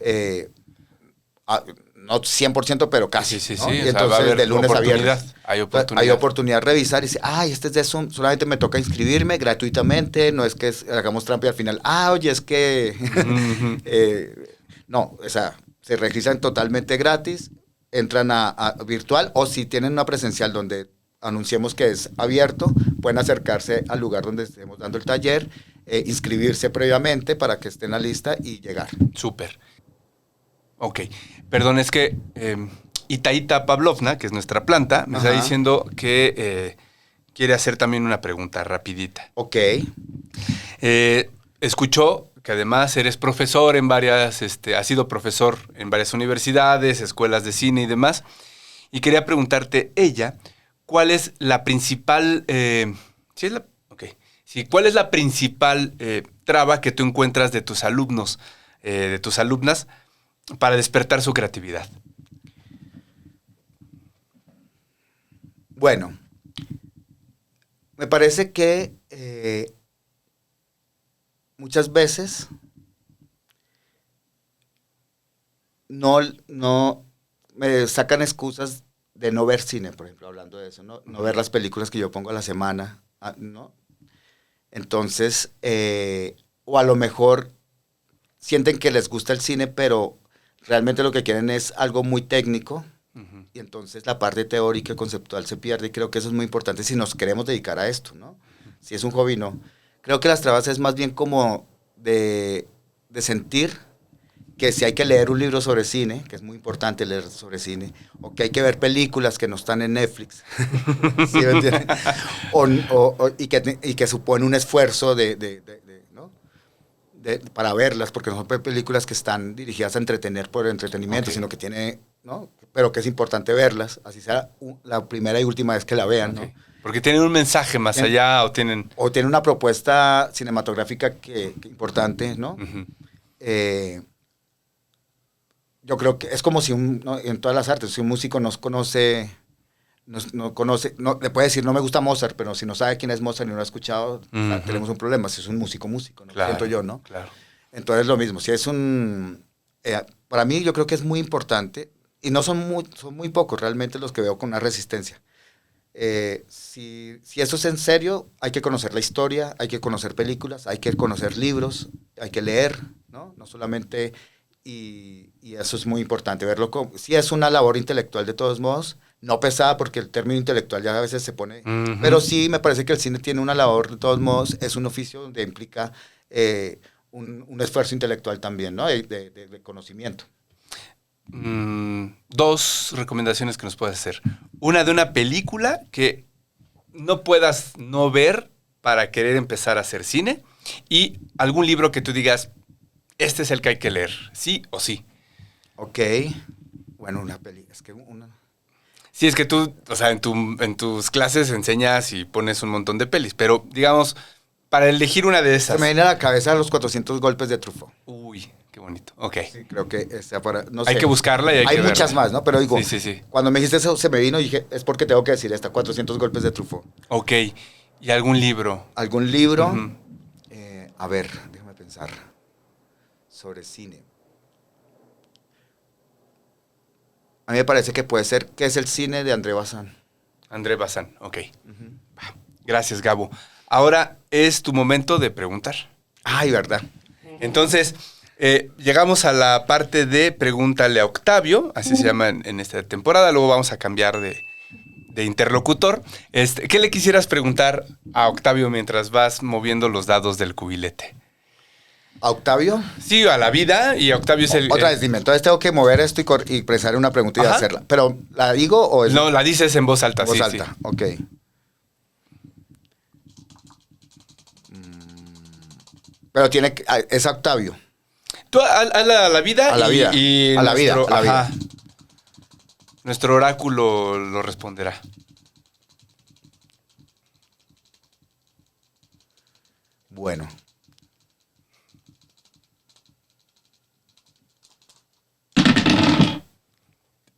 No 100%, pero casi. Sí. ¿no? Y entonces de lunes a viernes hay oportunidad. Hay oportunidad de revisar y dice, este es de Zoom, solamente me toca inscribirme gratuitamente, no es que hagamos trampa y al final, oye, es que... no, o sea, se registran totalmente gratis, entran a virtual, o si tienen una presencial donde anunciemos que es abierto, pueden acercarse al lugar donde estemos dando el taller, inscribirse previamente para que esté en la lista y llegar. Súper. Ok. Perdón, es que Itaíta Pavlovna, que es nuestra planta, me está diciendo que quiere hacer también una pregunta rapidita. Ok. Escuchó que además eres profesor en varias, has sido profesor en varias universidades, escuelas de cine y demás. Y quería preguntarte, ella, ¿cuál es la principal, ¿cuál es la principal traba que tú encuentras de tus alumnos, de tus alumnas, para despertar su creatividad? Bueno, me parece que muchas veces no me sacan excusas de no ver cine, por ejemplo, hablando de eso, no ver las películas que yo pongo a la semana, ¿no? Entonces, o a lo mejor sienten que les gusta el cine, pero realmente lo que quieren es algo muy técnico, y entonces la parte teórica y conceptual se pierde, y creo que eso es muy importante si nos queremos dedicar a esto, ¿no? Si es un hobby, no. Creo que las trabas es más bien como de sentir que si hay que leer un libro sobre cine, que es muy importante leer sobre cine, o que hay que ver películas que no están en Netflix, ¿sí me entiendes? Y que supone un esfuerzo ¿no? Para verlas, porque no son películas que están dirigidas a entretener por entretenimiento, sino que tiene, ¿no? Pero que es importante verlas, así sea la primera y última vez que la vean, ¿no? Porque tienen un mensaje más allá o tienen... O tienen una propuesta cinematográfica que importante, ¿no? Yo creo que es como si ¿no? En todas las artes, si un músico no conoce, le puede decir no me gusta Mozart, pero si no sabe quién es Mozart y no lo ha escuchado, tenemos un problema. Si es un músico, ¿no? Claro, siento yo, ¿no? Claro. Entonces lo mismo, si es para mí yo creo que es muy importante, y no son muy pocos realmente los que veo con una resistencia. Si eso es en serio, hay que conocer la historia, hay que conocer películas, hay que conocer libros, hay que leer, ¿no? No solamente... Y eso es muy importante, verlo como... Sí es una labor intelectual de todos modos, no pesada porque el término intelectual ya a veces se pone... Pero sí me parece que el cine tiene una labor de todos modos, es un oficio donde implica un esfuerzo intelectual también, ¿no? De conocimiento. 2 recomendaciones que nos puedes hacer. Una de una película que no puedas no ver para querer empezar a hacer cine, y algún libro que tú digas... Este es el que hay que leer, sí o sí. Ok. Bueno, una peli. Es que una... Sí, es que tú, o sea, en tus clases enseñas y pones un montón de pelis, pero digamos, para elegir una de esas. Se me viene a la cabeza Los 400 golpes de Truffaut. Uy, qué bonito. Ok. Sí, creo que no sé. Hay que buscarla y hay que verla. Hay muchas más, ¿no? Pero digo, sí. Cuando me dijiste eso, se me vino y dije, es porque tengo que decir esta, 400 golpes de Truffaut. Ok. ¿Y algún libro? ¿Algún libro? A ver, déjame pensar. Sobre cine. A mí me parece que puede ser ¿Qué es el cine? De André Bazin. André Bazin, ok. Gracias, Gabo. Ahora es tu momento de preguntar. Ay, verdad. Entonces, llegamos a la parte de Pregúntale a Octavio, así se llama en esta temporada. Luego vamos a cambiar de interlocutor. ¿Qué le quisieras preguntar a Octavio mientras vas moviendo los dados del cubilete? ¿A Octavio? Sí, a la vida, y Octavio es el... Otra vez, dime, entonces tengo que mover esto y pensar una pregunta y hacerla. ¿Pero la digo o es...? No, la dices en voz alta, voz sí. alta, sí. Ok. Pero tiene que... Es a Octavio. Tú a la vida. A la vida. Y a la vida. nuestro, A la vida. Nuestro oráculo lo responderá. Bueno.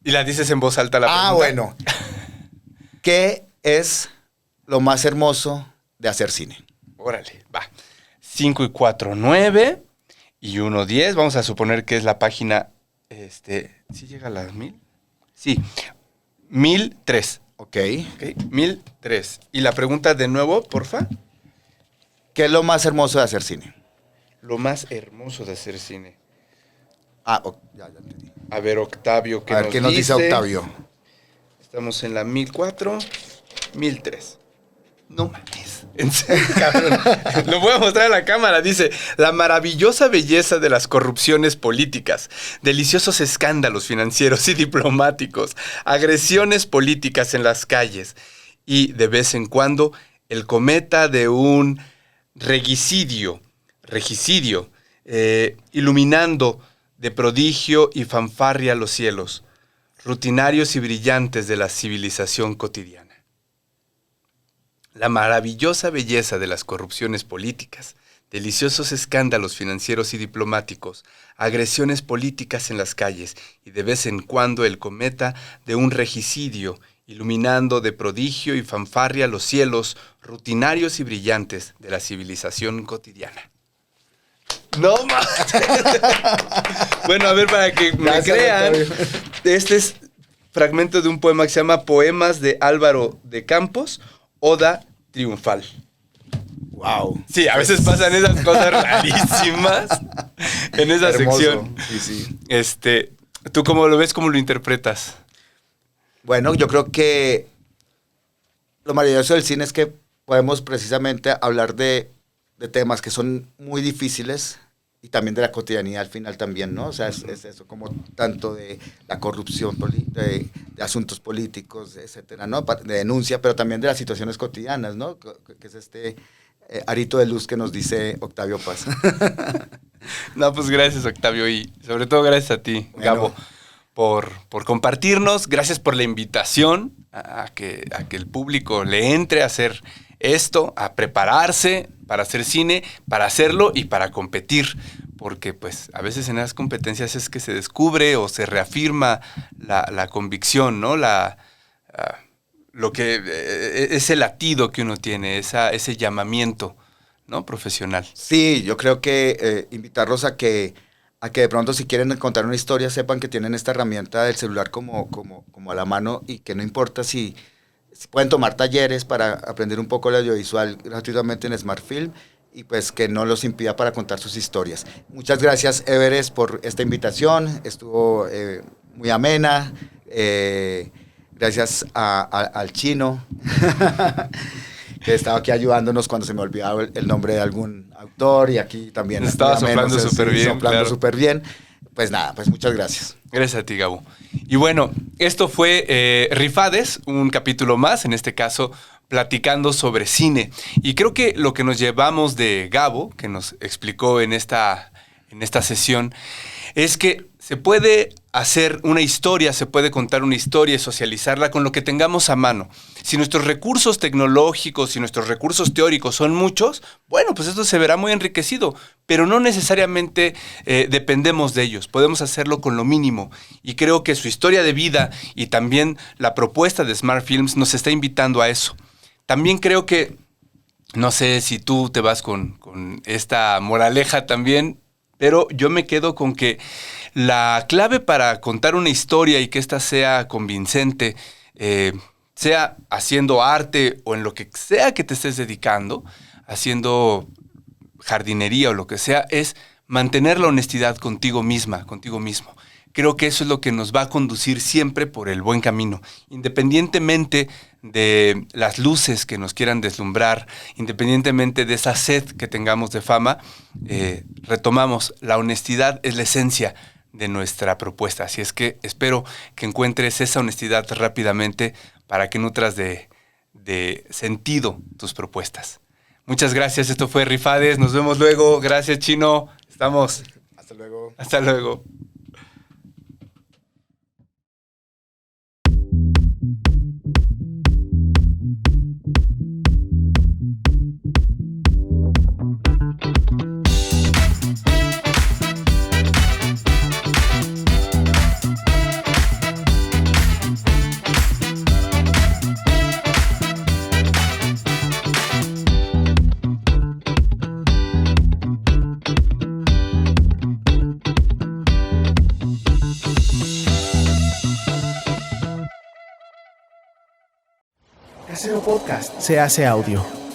Y la dices en voz alta la pregunta. Bueno. ¿Qué es lo más hermoso de hacer cine? Órale, va. 5 y 4, 9 y 1, 10. Vamos a suponer que es la página, ¿sí llega a las 1000? Sí, 1003. Ok. 1003. Y la pregunta de nuevo, porfa. ¿Qué es lo más hermoso de hacer cine? Lo más hermoso de hacer cine. Ya entendí. A ver, Octavio, ¿qué nos dice Octavio? Estamos en la 1004. 1003. No mames. En serio, cabrón. Lo voy a mostrar a la cámara. Dice: la maravillosa belleza de las corrupciones políticas, deliciosos escándalos financieros y diplomáticos, agresiones políticas en las calles y, de vez en cuando, el cometa de un regicidio, iluminando de prodigio y fanfarria los cielos, rutinarios y brillantes de la civilización cotidiana. La maravillosa belleza de las corrupciones políticas, deliciosos escándalos financieros y diplomáticos, agresiones políticas en las calles y, de vez en cuando, el cometa de un regicidio, iluminando de prodigio y fanfarria los cielos rutinarios y brillantes de la civilización cotidiana. No más. Bueno, a ver, para que me crean, este es fragmento de un poema que se llama Poemas de Álvaro de Campos, Oda Triunfal. Wow. Sí, a veces pasan esas cosas rarísimas en esa Hermoso. sección. Sí. ¿Tú cómo lo ves, cómo lo interpretas? Bueno, yo creo que lo maravilloso del cine es que podemos precisamente hablar de temas que son muy difíciles y también de la cotidianidad al final también, ¿no? O sea, es eso, como tanto de la corrupción, de asuntos políticos, etcétera, ¿no? De denuncia, pero también de las situaciones cotidianas, ¿no? Que es este arito de luz que nos dice Octavio Paz. No, pues gracias, Octavio, y sobre todo gracias a ti, Bueno. Gabo, por compartirnos. Gracias por la invitación a que el público le entre a hacer esto, a prepararse para hacer cine, para hacerlo y para competir. Porque pues a veces en esas competencias es que se descubre o se reafirma la convicción, ¿no? Lo que ese latido que uno tiene, ese llamamiento, ¿no? Profesional. Sí, yo creo que invitarlos a que de pronto, si quieren contar una historia, sepan que tienen esta herramienta del celular como a la mano, y que no importa si pueden tomar talleres para aprender un poco el audiovisual gratuitamente en Smart Film, y pues que no los impida para contar sus historias. Muchas gracias, Everest, por esta invitación. Estuvo muy amena. Gracias al Chino, que estaba aquí ayudándonos cuando se me olvidaba el nombre de algún autor, y aquí también estaba soplando súper bien. Soplando súper bien. Pues nada, pues muchas gracias. Gracias a ti, Gabo. Y bueno, esto fue Rifades, un capítulo más, en este caso platicando sobre cine. Y creo que lo que nos llevamos de Gabo, que nos explicó en esta sesión, es que se puede hacer una historia, se puede contar una historia y socializarla con lo que tengamos a mano. Si nuestros recursos tecnológicos y nuestros recursos teóricos son muchos, bueno, pues esto se verá muy enriquecido, pero no necesariamente dependemos de ellos. Podemos hacerlo con lo mínimo. Y creo que su historia de vida y también la propuesta de Smart Films nos está invitando a eso. También creo que, no sé si tú te vas con esta moraleja también, pero yo me quedo con que la clave para contar una historia y que ésta sea convincente, sea haciendo arte o en lo que sea que te estés dedicando, haciendo jardinería o lo que sea, es mantener la honestidad contigo misma, contigo mismo. Creo que eso es lo que nos va a conducir siempre por el buen camino, independientemente de las luces que nos quieran deslumbrar, independientemente de esa sed que tengamos de fama. Retomamos, la honestidad es la esencia de nuestra propuesta, así es que espero que encuentres esa honestidad rápidamente para que nutras de sentido tus propuestas. Muchas gracias, esto fue Rifades, nos vemos luego. Gracias, Chino, estamos. Hasta luego. Hasta luego. Casero Podcast se hace audio.